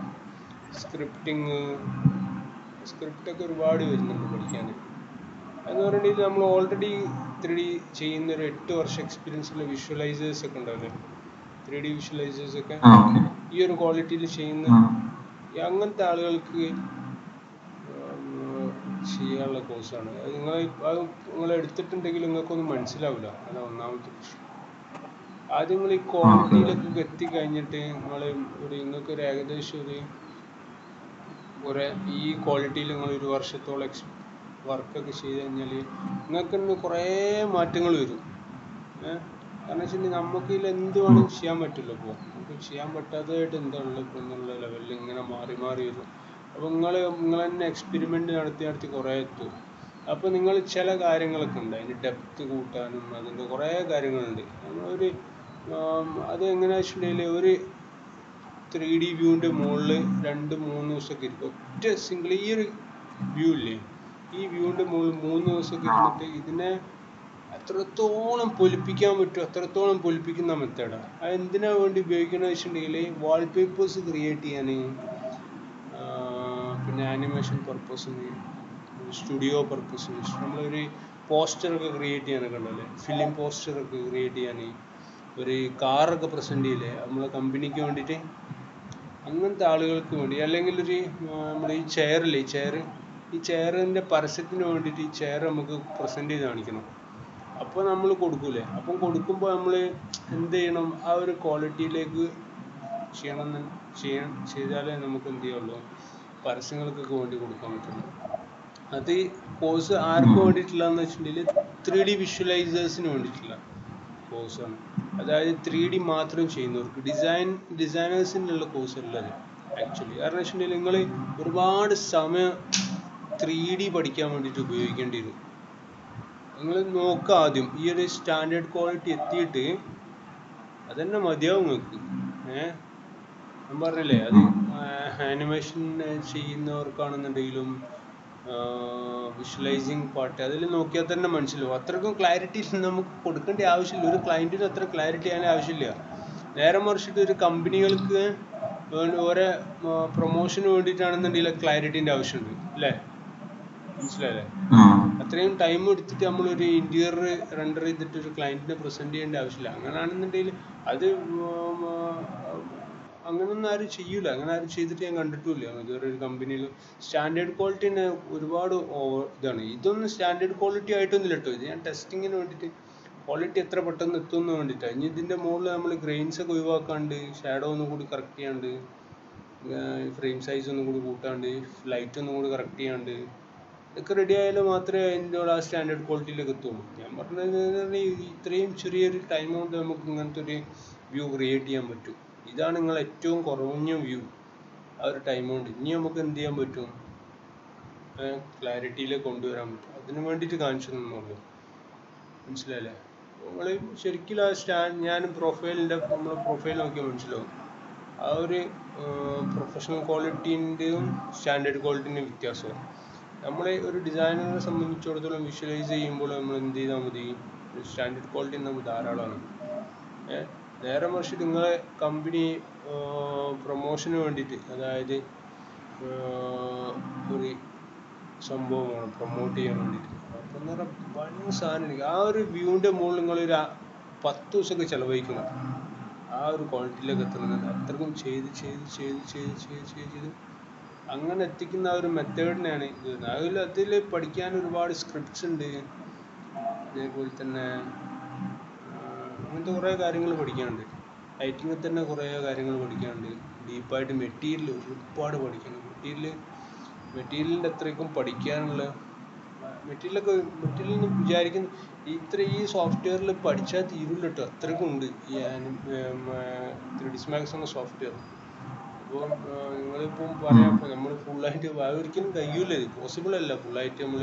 സ്ക്രിപ്റ്റൊക്കെ ഒരുപാട് വരുന്നുണ്ട് പഠിക്കാൻ. എന്ന് പറഞ്ഞിട്ടുണ്ടെങ്കിൽ നമ്മൾ ഓൾറെഡി 3D ചെയ്യുന്ന ഒരു 8 വർഷം എക്സ്പീരിയൻസ് ഉള്ള വിഷ്വലൈസേഴ്സ് ഒക്കെ ഉണ്ടാവില്ലേ, 3D വിഷ്വലൈസേഴ്സ് ഒക്കെ ഈ ഒരു ക്വാളിറ്റിയിൽ ചെയ്യുന്ന അങ്ങനത്തെ ആളുകൾക്ക് ചെയ്യാനുള്ള കോഴ്സാണ്. അത് നിങ്ങൾ എടുത്തിട്ടുണ്ടെങ്കിൽ നിങ്ങൾക്കൊന്നും മനസ്സിലാവില്ല, അതാണ് ഒന്നാമത്തെ പ്രശ്നം. ആദ്യം നിങ്ങൾ ഈ ക്വാളിറ്റിയിലൊക്കെ എത്തിക്കഴിഞ്ഞിട്ട് നിങ്ങൾക്കൊരു ഏകദേശം ഈ ക്വാളിറ്റിയിൽ നിങ്ങൾ 1 വർഷത്തോളം വർക്കൊക്കെ ചെയ്ത് കഴിഞ്ഞാൽ നിങ്ങൾക്ക് തന്നെ കുറേ മാറ്റങ്ങൾ വരും. കാരണം വെച്ചിട്ടുണ്ടെങ്കിൽ നമുക്ക് ഇതിൽ എന്ത് വേണമെങ്കിലും ചെയ്യാൻ പറ്റില്ല. ഇപ്പോൾ നമുക്ക് ചെയ്യാൻ പറ്റാത്തതായിട്ട് എന്താണുള്ളത് ഇപ്പോൾ എന്നുള്ള ലെവലിൽ ഇങ്ങനെ മാറി വരും. അപ്പോൾ നിങ്ങൾ തന്നെ എക്സ്പെരിമെൻ്റ് നടത്തി കുറേ എത്തും. അപ്പോൾ നിങ്ങൾ ചില കാര്യങ്ങളൊക്കെ ഉണ്ട്, അതിൻ്റെ ഡെപ്ത് കൂട്ടാനും അതിൻ്റെ കുറേ കാര്യങ്ങളുണ്ട്. അത് എങ്ങനെയാണെന്ന് വെച്ചിട്ടുണ്ടെങ്കിൽ ഒരു 3D വ്യൂവിൻ്റെ മുകളിൽ 2-3 ദിവസമൊക്കെ ഇരിക്കും. ഒറ്റ സിംഗിൾ ഈ ഒരു വ്യൂ ഇല്ലേ, ഈ വ്യൂവിൻ്റെ മുകളിൽ 3 ദിവസമൊക്കെ ഇരുന്നിട്ട് ഇതിനെ എത്രത്തോളം പൊലിപ്പിക്കാൻ പറ്റും അത്രത്തോളം പൊലിപ്പിക്കുന്ന മെത്തേഡാണ്. അത് എന്തിനാണ് വേണ്ടി ഉപയോഗിക്കുന്നത് വെച്ചിട്ടുണ്ടെങ്കിൽ വാൾപേപ്പേഴ്സ് ക്രിയേറ്റ് ചെയ്യാൻ, പിന്നെ ആനിമേഷൻ പർപ്പസിന്, സ്റ്റുഡിയോ പർപ്പസിന്, നമ്മളൊരു പോസ്റ്ററൊക്കെ ക്രിയേറ്റ് ചെയ്യാനൊക്കെ ഉണ്ടല്ലേ, ഫിലിം പോസ്റ്ററൊക്കെ ക്രിയേറ്റ് ചെയ്യാൻ, ഒരു കാറൊക്കെ പ്രസൻറ്റ് ചെയ്യില്ലേ നമ്മളെ കമ്പനിക്ക് വേണ്ടിയിട്ട്, അങ്ങനത്തെ ആളുകൾക്ക് വേണ്ടി. അല്ലെങ്കിൽ നമ്മൾ ഈ ചെയറില്ലേ, ഈ ചെയറിൻ്റെ പരസ്യത്തിന് വേണ്ടിയിട്ട് ഈ ചെയർ നമുക്ക് പ്രസൻറ്റ് ചെയ്ത് കാണിക്കണം. അപ്പോൾ നമ്മൾ കൊടുക്കൂലേ, അപ്പം കൊടുക്കുമ്പോൾ നമ്മൾ എന്ത് ചെയ്യണം, ആ ഒരു ക്വാളിറ്റിയിലേക്ക് ചെയ്താലേ നമുക്ക് എന്ത് ചെയ്യുള്ളൂ പരസ്യങ്ങൾക്കൊക്കെ വേണ്ടി കൊടുക്കാൻ പറ്റുള്ളൂ. അത് കോഴ്സ് ആർക്ക് വേണ്ടിയിട്ടുള്ളതെന്ന് വെച്ചിട്ടുണ്ടെങ്കിൽ 3D വിഷ്വലൈസേഴ്സിന് വേണ്ടിയിട്ടുള്ള കോഴ്സാണ്. അതായത് 3D മാത്രം ചെയ്യുന്നവർക്ക്, ഡിസൈനേഴ്സിനുള്ള കോഴ്സ് അല്ല അത് ആക്ച്വലി. കാരണം വെച്ചിട്ടുണ്ടെങ്കിൽ നിങ്ങൾ ഒരുപാട് സമയം 3D പഠിക്കാൻ വേണ്ടിയിട്ട് ഉപയോഗിക്കേണ്ടി വരും. നിങ്ങൾ നോക്കുക ആദ്യം ഈ ഒരു സ്റ്റാൻഡേർഡ് ക്വാളിറ്റി എത്തിയിട്ട് അതന്നെ മതിയാവും നിങ്ങൾക്ക്. ഞാൻ പറഞ്ഞില്ലേ, അത് ആനിമേഷൻ ചെയ്യുന്നവർക്കാണെന്നുണ്ടെങ്കിലും വിഷ്വലൈസിങ് പാർട്ട് അതിൽ നോക്കിയാൽ തന്നെ മനസ്സിലാവും. അത്രയ്ക്കും ക്ലാരിറ്റി നമുക്ക് കൊടുക്കേണ്ട ആവശ്യമില്ല, ഒരു ക്ലയൻറ്റിന് അത്ര ക്ലാരിറ്റി അതിന് ആവശ്യമില്ല. നേരെ മറിച്ചിട്ട് ഒരു കമ്പനികൾക്ക് ഓരോ പ്രൊമോഷന് വേണ്ടിയിട്ടാണെന്നുണ്ടെങ്കിൽ ക്ലാരിറ്റീൻ്റെ ആവശ്യമുണ്ട് അല്ലേ, മനസ്സിലായില്ലേ? അത്രയും ടൈം എടുത്തിട്ട് നമ്മളൊരു ഇന്റീരിയർ റെൻഡർ ചെയ്തിട്ട് ഒരു ക്ലയൻറ്റിനെ പ്രസന്റ് ചെയ്യേണ്ട ആവശ്യമില്ല. അങ്ങനെയാണെന്നുണ്ടെങ്കിൽ അത് അങ്ങനൊന്നും ആരും ചെയ്യൂല, അങ്ങനെ ആരും ചെയ്തിട്ട് ഞാൻ കണ്ടിട്ടുമില്ല ഇതുവരെ ഒരു കമ്പനിയിൽ. സ്റ്റാൻഡേർഡ് ക്വാളിറ്റി തന്നെ ഒരുപാട് ഇതാണ്. ഇതൊന്നും സ്റ്റാൻഡേർഡ് ക്വാളിറ്റി ആയിട്ടൊന്നുമില്ല കേട്ടോ, ഇത് ഞാൻ ടെസ്റ്റിങ്ങിന് വേണ്ടിയിട്ട് ക്വാളിറ്റി എത്ര പെട്ടെന്ന് എത്തുമെന്ന് വേണ്ടിയിട്ടാണ്. ഇനി ഇതിൻ്റെ മുകളിൽ നമ്മൾ ഗ്രെയിൻസ് ഒക്കെ ഒഴിവാക്കാണ്ട്, ഷാഡോ ഒന്നും കൂടി കറക്റ്റ് ചെയ്യാണ്ട്, ഫ്രെയിം സൈസ് ഒന്നും കൂടി കൂട്ടാണ്ട്, ലൈറ്റ് ഒന്നും കൂടി കറക്റ്റ് ചെയ്യാണ്ട്, ഇതൊക്കെ റെഡി ആയാലും മാത്രമേ അതിൻ്റെ ആ സ്റ്റാൻഡേർഡ് ക്വാളിറ്റിയിലേക്ക് എത്തുള്ളൂ. ഞാൻ പറഞ്ഞത് ഇത്രയും ചെറിയൊരു ടൈം കൊണ്ട് നമുക്ക് ഇങ്ങനത്തെ ഒരു വ്യൂ ക്രിയേറ്റ് ചെയ്യാൻ പറ്റും. ഇതാണ് നിങ്ങൾ ഏറ്റവും കുറഞ്ഞ വ്യൂ ആ ഒരു ടൈം കൊണ്ട്. ഇനി നമുക്ക് എന്ത് ചെയ്യാൻ പറ്റും, ക്ലാരിറ്റിയിലേക്ക് കൊണ്ടുവരാൻ പറ്റും. അതിന് വേണ്ടിയിട്ട് കാണിച്ചു തന്നുള്ളൂ, മനസ്സിലായില്ലേ? നമ്മൾ ശരിക്കും ഞാൻ നമ്മളെ പ്രൊഫൈൽ നോക്കിയാൽ മനസ്സിലാവും ആ ഒരു പ്രൊഫഷണൽ ക്വാളിറ്റീൻ്റെയും സ്റ്റാൻഡേർഡ് ക്വാളിറ്റീൻ്റെയും വ്യത്യാസവും. നമ്മളെ ഒരു ഡിസൈനറെ സംബന്ധിച്ചിടത്തോളം വിഷ്വലൈസ് ചെയ്യുമ്പോൾ നമ്മൾ എന്ത് ചെയ്താൽ മതി, സ്റ്റാൻഡേർഡ് ക്വാളിറ്റി നമുക്ക് ധാരാളമാണ്. നേരെ മറിച്ച് നിങ്ങളെ കമ്പനി പ്രൊമോഷന് വേണ്ടിയിട്ട്, അതായത് ഒരു സംഭവമാണ് പ്രൊമോട്ട് ചെയ്യാൻ വേണ്ടിയിട്ട്. അപ്പം എന്ന് പറഞ്ഞാൽ വൻ സാധനം. ആ ഒരു വ്യൂവിൻ്റെ മുകളിൽ നിങ്ങളൊരു 10 ദിവസമൊക്കെ ചിലവഴിക്കണം ആ ഒരു ക്വാളിറ്റിയിലേക്ക് എത്തുന്നുണ്ട്. അത്രക്കും ചെയ്ത് അങ്ങനെ എത്തിക്കുന്ന ആ ഒരു മെത്തേഡിനെയാണ് ഇത്. അതിൽ പഠിക്കാൻ ഒരുപാട് സ്ക്രിപ്റ്റ്സ് ഉണ്ട്. അതേപോലെ തന്നെ അങ്ങനത്തെ കുറേ കാര്യങ്ങൾ പഠിക്കാനുണ്ട്. റൈറ്റിങ്ങിൽ തന്നെ കുറേ കാര്യങ്ങൾ പഠിക്കാനുണ്ട്. ഡീപ്പായിട്ട് മെറ്റീരിയൽ ഒരുപാട് പഠിക്കണം. മെറ്റീരിയലിൻ്റെ അത്രയ്ക്കും പഠിക്കാനുള്ള മെറ്റീരിയൽ എന്ന് വിചാരിക്കുന്ന ഈ സോഫ്റ്റ്വെയറിൽ പഠിച്ചാൽ തീരില്ല കേട്ടോ. അത്രയ്ക്കും ഉണ്ട് ഈ 3ds Max എന്ന സോഫ്റ്റ്വെയർ. അപ്പോൾ നിങ്ങളിപ്പം പറയാം, ഇപ്പോൾ നമ്മൾ ഫുള്ളായിട്ട് ഒരിക്കലും കഴിയൂല, ഇത് പോസിബിൾ അല്ല ഫുള്ളായിട്ട് നമ്മൾ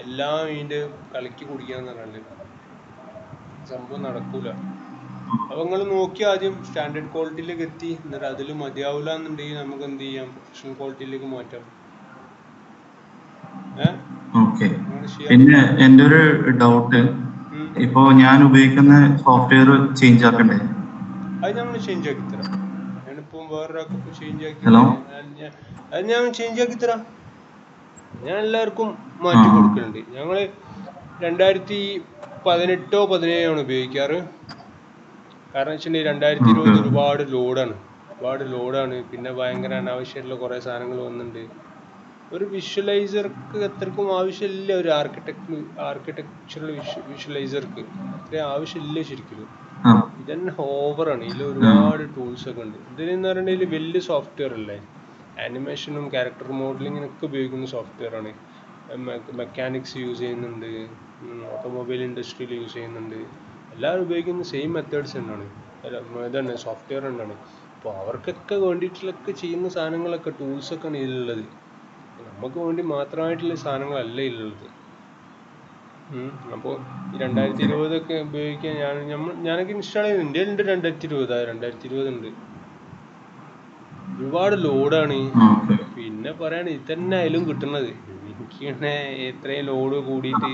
എല്ലാം ഇതിൻ്റെ കലക്കി കുടിക്കാന്ന് പറഞ്ഞാൽ സംഭവം നടക്കൂല. അപ്പോൾ നിങ്ങൾ നോക്കി ആദ്യം സ്റ്റാൻഡേർഡ് ക്വാളിറ്റിയിലേക്ക് എത്തി, എന്നിട്ട് അതിൽ മതിയാവില്ല എന്നുണ്ടെങ്കിൽ നമുക്ക് എന്ത് ചെയ്യാം, പ്രൊഫഷണൽ ക്വാളിറ്റിയിലേക്ക് മാറ്റാം. ഓക്കെ. പിന്നെ എൻ്റെ ഒരു ഡൗട്ട്, ഇപ്പോ ഞാൻ ഉപയോഗിക്കുന്ന സോഫ്റ്റ്വെയർ ചേഞ്ച് ആക്കണ്ടേ? അത് നമ്മൾ ചേഞ്ച് ആക്കി തരാം. ഞാനിപ്പം വേറൊരാൾക്ക് ചേഞ്ച് ആക്കി അത് ഞാൻ ചേഞ്ച് ആക്കി തരാം. ഞാൻ എല്ലാവർക്കും മാറ്റി കൊടുക്കുന്നുണ്ട്. ഞങ്ങൾ 2018 17 ഉപയോഗിക്കാറ്. കാരണം വെച്ചിട്ടുണ്ടെങ്കിൽ 2020 ഒരുപാട് ലോഡാണ്. പിന്നെ ഭയങ്കര അനാവശ്യമായിട്ടുള്ള കുറേ സാധനങ്ങൾ വന്നിട്ടുണ്ട്. ഒരു വിഷ്വലൈസർക്ക് അത്രക്കും ആവശ്യമില്ല. ഒരു ആർക്കിടെക്ചറൽ വിഷ്വലൈസർക്ക് അത്രയും ആവശ്യമില്ല ശരിക്കും. ഇതന്നെ ഓവറാണ്. ഇതിൽ ഒരുപാട് ടൂൾസ് ഒക്കെ ഉണ്ട്. ഇതിലെന്ന് പറഞ്ഞിട്ടുണ്ടെങ്കിൽ വലിയ സോഫ്റ്റ്വെയർ അല്ലേ, ആനിമേഷനും ക്യാരക്ടർ മോഡലിങ്ങിനൊക്കെ ഉപയോഗിക്കുന്ന സോഫ്റ്റ്വെയർ ആണ്. മെക്കാനിക്സ് യൂസ് ചെയ്യുന്നുണ്ട്, ഓട്ടോമൊബൈൽ ഇൻഡസ്ട്രിയിൽ യൂസ് ചെയ്യുന്നുണ്ട്. എല്ലാവരും ഉപയോഗിക്കുന്ന സെയിം മെത്തേഡ്സ് തന്നെയാണ്. ഇതന്നെ സോഫ്റ്റ്വെയർ തന്നെയാണ്. അപ്പോൾ അവർക്കൊക്കെ വേണ്ടിയിട്ടുള്ളൊക്കെ ചെയ്യുന്ന സാധനങ്ങളൊക്കെ ടൂൾസൊക്കെയാണ് ഇതിലുള്ളത്. നമുക്ക് വേണ്ടി മാത്രമായിട്ടുള്ള സാധനങ്ങളല്ല ഇതിലുള്ളത്. അപ്പോൾ ഈ 2020 ഉപയോഗിക്കാൻ ഞാനൊക്കെ ഇൻസ്റ്റാൾ ചെയ്ത് എൻ്റെ ഉണ്ട്. 2020 ഉണ്ട്. ഒരുപാട് ലോഡാണ്. പിന്നെ പറയാണ് ഇത് തന്നെ അതിലും കിട്ടുന്നത്. എനിക്ക് തന്നെ എത്രയും ലോഡ് കൂടിയിട്ട്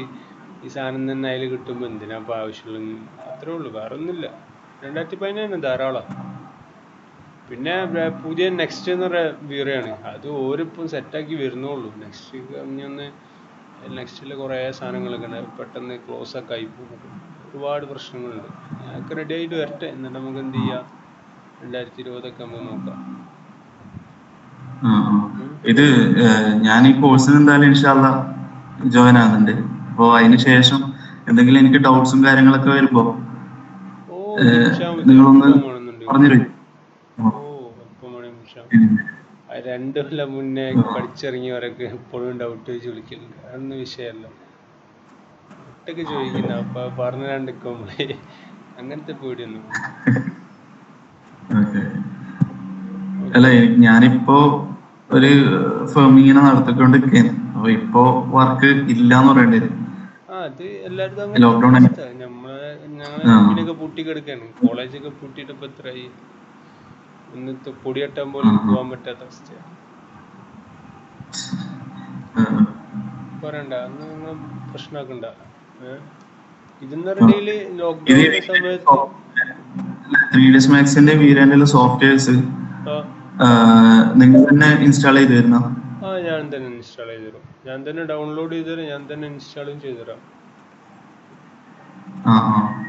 ഈ സാധനം തന്നെ അതിൽ കിട്ടുമ്പോൾ എന്തിനാ ഇപ്പോൾ ആവശ്യമുള്ളത്? അത്രേ ഉള്ളൂ, വേറെ ഒന്നുമില്ല. 2017 ധാരാളം. പിന്നെ പുതിയ നെക്സ്റ്റ് എന്ന് പറയുന്ന വീറയാണ്. അത് ഓരിപ്പം സെറ്റാക്കി വരുന്നുള്ളൂ. നെക്സ്റ്റ് കഴിഞ്ഞൊന്ന് നെക്സ്റ്റിൽ കുറേ സാധനങ്ങളൊക്കെ ഉണ്ട്. പെട്ടെന്ന് ക്ലോസ് ഒക്കെ ആയി പോകും. ഒരുപാട് പ്രശ്നങ്ങളുണ്ട്. അതൊക്കെ റെഡി ആയിട്ട് വരട്ടെ, എന്നിട്ട് നമുക്ക് എന്ത് ചെയ്യാം, 2020 നമുക്ക് നോക്കാം. ഇത് ഞാൻ ഈ കോഴ്സിന് എന്തായാലും ഇൻഷാല്ലാ ജോയിൻ ആകുന്നുണ്ട്. അപ്പോൾ അതിന് ശേഷം എന്തെങ്കിലും എനിക്ക് ഡൗട്ട്സും കാര്യങ്ങളൊക്കെ വരുമ്പോ നിങ്ങളൊന്ന് പറഞ്ഞുതരും. 2 കൊല്ലം മുന്നേ പഠിച്ചിറങ്ങിയവരൊക്കെ എപ്പോഴും ഡൗട്ട് ചോദിച്ച് വിളിക്കലുണ്ട്. അതൊന്നും വിഷയമല്ല. ഒട്ടൊക്കെ ചോദിക്കുന്ന അപ്പൊ പറഞ്ഞുകൊണ്ടിരിക്കുമ്പോഴേ അങ്ങനത്തെ പേടിയൊന്നും. അല്ല, ഞാനിപ്പോ ഒരു ഫേമിങ്ങനെ നടത്തിക്കൊണ്ടിരിക്കുകയാണ്. അപ്പൊ ഇപ്പോ വർക്ക് ഇല്ലാന്ന് പറയേണ്ടി വരും. അത് എല്ലായിടത്തും ലോക്ക്ഡൌൺ. ഞങ്ങളൊക്കെ പൂട്ടിക്കിടക്കാണ്. കോളേജൊക്കെ പൂട്ടിയിട്ട് ഇപ്പൊ എത്രയായി? ഒന്ന് പൊടിയട്ടാൻ പോലും പോകാൻ പറ്റാത്ത അവസ്ഥയാണ്. പറയണ്ട, അന്ന് നിങ്ങൾ പ്രശ്നമാക്കണ്ട. ഇതെന്ന് പറഞ്ഞാൽ ലോക്ക്ഡൌണിന്റെ സമയത്ത് 3ds Maxന്റെ വീരാനുള്ള സോഫ്റ്റ്വെയർസ് നിങ്ങൾ തന്നെ ഇൻസ്റ്റാൾ ചെയ്ത് തരുന്ന? ഞാൻ തന്നെ ഇൻസ്റ്റാൾ ചെയ്ത് തരും. ഞാൻ തന്നെ ഡൗൺലോഡ് ചെയ്ത് തരാം. ഞാൻ തന്നെ ഇൻസ്റ്റാളും ചെയ്ത് തരാം.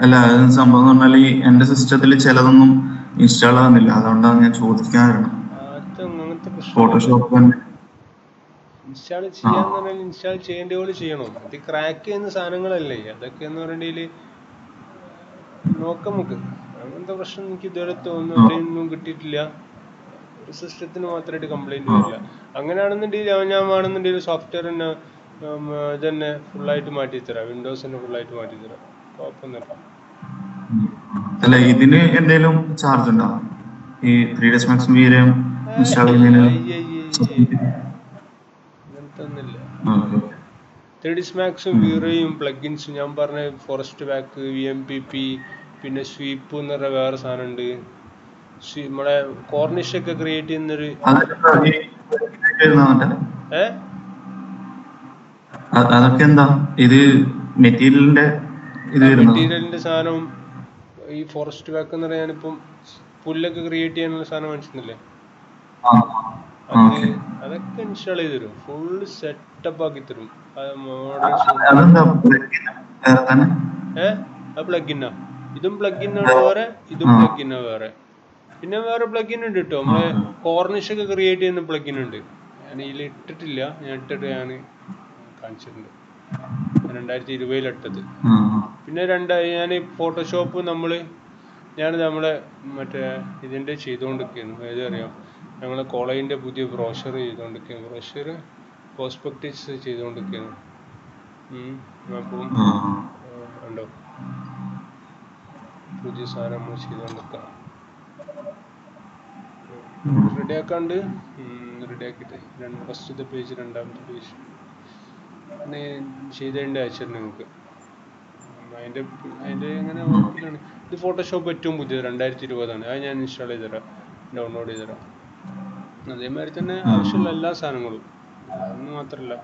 അല്ല, സംഭവം എന്ന് പറഞ്ഞാൽ എന്റെ സിസ്റ്റത്തിൽ ചിലതൊന്നും ഇൻസ്റ്റാൾ ആവുന്നില്ല. അതുകൊണ്ടാണ് ഞാൻ ചോദിക്കാൻ കാരണം. ഫോട്ടോഷോപ്പ് ഇൻസ്റ്റാൾ ചെയ്യാന്ന് പറഞ്ഞാൽ ഇൻസ്റ്റാൾ ചെയ്യേണ്ട പോലെ ചെയ്യണം. അത് ക്രാക്ക് ചെയ്യുന്ന സാധനങ്ങളല്ലേ അതൊക്കെ എന്ന് പറഞ്ഞിട്ടുണ്ടെങ്കിൽ നോക്കാം നമുക്ക്. അങ്ങനത്തെ പ്രശ്നം എനിക്ക് ഇതുവരെ ഒന്നും കിട്ടിയിട്ടില്ല. ഒരു സിസ്റ്റത്തിന് മാത്രമായിട്ട് കംപ്ലൈന്റ് വരില്ല. അങ്ങനെയാണെന്നുണ്ടെങ്കിൽ ഞാൻ വേണമെന്നുണ്ടെങ്കിൽ സോഫ്റ്റ്വെയർ തന്നെ ഇതന്നെ ഫുള്ളായിട്ട് മാറ്റിത്തരാം. വിൻഡോസ് തന്നെ ഫുള്ളായിട്ട് മാറ്റിത്തരാം. കുഴപ്പമൊന്നുമില്ല. അല്ല, ഇതിന് എന്തെങ്കിലും ചാർജ് ഉണ്ടോ ഈ 3ds Max വീരം ഇൻസ്റ്റാൾ ചെയ്യുന്നതിന്? അങ്ങനത്തെ ഒന്നുമില്ല. 3ds Maxും വീറയും പ്ലഗിൻസും ഞാൻ പറഞ്ഞ ഫോറസ്റ്റ് ബാക്ക്, VMPP, പിന്നെ സ്വീപ്പ് എന്ന് പറഞ്ഞ വേറെ സാധനം ഉണ്ട്. നമ്മളെ കോർണിഷ് ഒക്കെ ക്രിയേറ്റ് ചെയ്യുന്നൊരു അതൊക്കെ എന്താ ഇത് മെറ്റീരിയലിന്റെ സാധനം. ഈ ഫോറസ്റ്റ് ബാക്ക് എന്ന് പറയാൻ ഇപ്പം പുല്ലൊക്കെ ക്രിയേറ്റ് ചെയ്യാനുള്ള സാധനം മനസ്സിലല്ലേ? ആ അത് ഓക്കെ. അതൊക്കെ ഇൻസ്റ്റാൾ ചെയ്ത് തരും, ഫുള്ള് സെറ്റപ്പ് ആക്കി തരും. അത് മോഡേൺ അതെന്താ plugin വേറെ തന്നെ? അത് പ്ലഗിനാ. ഇതും പ്ലഗിനാണ് വേറെ, ഇതും ആ പ്ലഗിനാ വേറെ. പിന്നെ വേറെ പ്ലഗിൻ ഉണ്ട് കേട്ടോ, നമ്മളെ ഓക്കെ. കോർണിഷ് ഒക്കെ ക്രിയേറ്റ് ചെയ്യുന്ന പ്ലഗിൻ ഉണ്ട്. ഞാൻ ഇതിൽ ഇട്ടിട്ടില്ല, ഞാൻ ഇട്ടിട്ട് ഞാൻ കാണിച്ചിട്ടുണ്ട്. 2020 ഇട്ടത്. ആ പിന്നെ ഞാൻ ഫോട്ടോഷോപ്പ് ഞാൻ നമ്മളെ മറ്റേ ഇതിൻ്റെ ചെയ്തുകൊണ്ടിരിക്കുന്നു. ഏതറിയാം, ഞങ്ങളെ കോളേജിൻ്റെ പുതിയ ബ്രോഷർ ചെയ്തുകൊണ്ടിരിക്കുന്നു. ബ്രോഷർ പ്രോസ്പെക്ടിക്സ് ചെയ്തുകൊണ്ടിരിക്കുന്നു. അപ്പം ആ ഉണ്ടോ പുതിയ സാധനം നമ്മൾ ചെയ്തുകൊണ്ടിരിക്കുക. റെഡിയാക്കാണ്ട് റെഡിയാക്കിയിട്ട് ഫസ്റ്റത്തെ പേജ്, രണ്ടാമത്തെ പേജ് പിന്നെ ചെയ്തതിൻ്റെ അയച്ചിട്ടുണ്ട് നിങ്ങൾക്ക്. അതിൻ്റെ എങ്ങനെ വർക്കിലാണ്. ഇത് ഫോട്ടോഷോപ്പ് ഏറ്റവും പുതിയത് 2020 അത് ഞാൻ ഇൻസ്റ്റാൾ ചെയ്ത് തരാം, ഡൗൺലോഡ് ചെയ്ത് തരാം. അതേമാതിരി തന്നെ ആവശ്യമുള്ള എല്ലാ സാധനങ്ങളും, അതൊന്നും മാത്രമല്ല.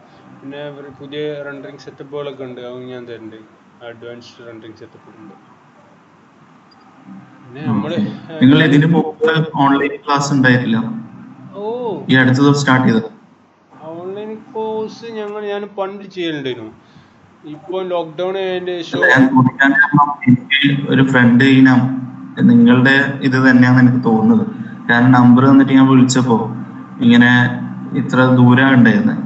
പിന്നെ പുതിയ റെൻഡറിങ് സെറ്റപ്പുകളൊക്കെ ഉണ്ട്, അതും ഞാൻ തരുന്നുണ്ട്. അഡ്വാൻസ്ഡ് റെൻഡറിങ് സെറ്റപ്പ് ഉണ്ട്. പിന്നെ നിങ്ങൾ ഇതിന് മുമ്പ് ഓൺലൈൻ ക്ലാസ് ഉണ്ടായിട്ടില്ല? ഈ അടുത്തത് സ്റ്റാർട്ട് ചെയ്തത് ഓൺലൈൻ കോഴ്സ് ഞാൻ പണ്ട് ചെയ്യലുണ്ടായിരുന്നു. ഇപ്പൊ ലോക്ക്ഡൌൺ ആയതിന്റെ അല്ല, ഞാൻ ചോദിക്കാൻ കാരണം എനിക്ക് ഒരു ഫ്രണ്ട് നിങ്ങളുടെ ഇത് തന്നെയാന്ന് എനിക്ക് തോന്നുന്നത്. കാരണം നമ്പർ തന്നിട്ട് ഞാൻ വിളിച്ചപ്പോ ഇങ്ങനെ ഇത്ര ദൂരം ഉണ്ടായിരുന്നത്,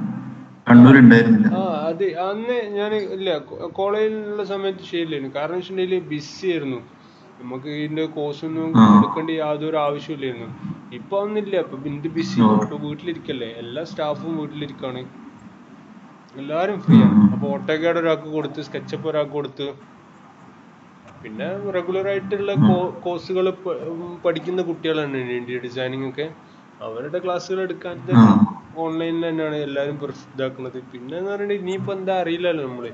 കണ്ണൂർ ഉണ്ടായിരുന്നില്ല. അത് അന്ന് ഞാൻ ഇല്ല, കോളേജിലുള്ള സമയത്ത് ചെയ്യില്ലായിരുന്നു. കാരണം വെച്ചിട്ടുണ്ടെങ്കിൽ ബിസി ആയിരുന്നു, നമുക്ക് ഇതിന്റെ കോഴ്സ് ഒന്നും എടുക്കേണ്ട യാതൊരു ആവശ്യമില്ലായിരുന്നു. ഇപ്പൊ ഒന്നുമില്ല, ഇപ്പൊ എന്ത് ബിസി, ഇപ്പൊ വീട്ടിലിരിക്കല്ലേ, എല്ലാ സ്റ്റാഫും വീട്ടിലിരിക്കാണ്, എല്ലാരും ഫ്രീ ആണ്. അപ്പൊ ഓട്ടോകാഡ് ഒരാൾക്ക് കൊടുത്ത്, സ്കെച്ചപ്പ് ഒരാൾക്ക് കൊടുത്ത്, പിന്നെ റെഗുലർ ആയിട്ടുള്ള കോഴ്സുകൾ പഠിക്കുന്ന കുട്ടികളാണ് ഇന്റീരിയർ ഡിസൈനിങ് ഒക്കെ. അവരുടെ ക്ലാസ്സുകൾ എടുക്കാൻ തന്നെ ഓൺലൈനിൽ തന്നെയാണ് എല്ലാവരും ഇതാക്കുന്നത്. പിന്നെ എന്ന് പറഞ്ഞിട്ടുണ്ടെങ്കിൽ ഇനിയിപ്പോൾ എന്താ അറിയില്ലല്ലോ, നമ്മള്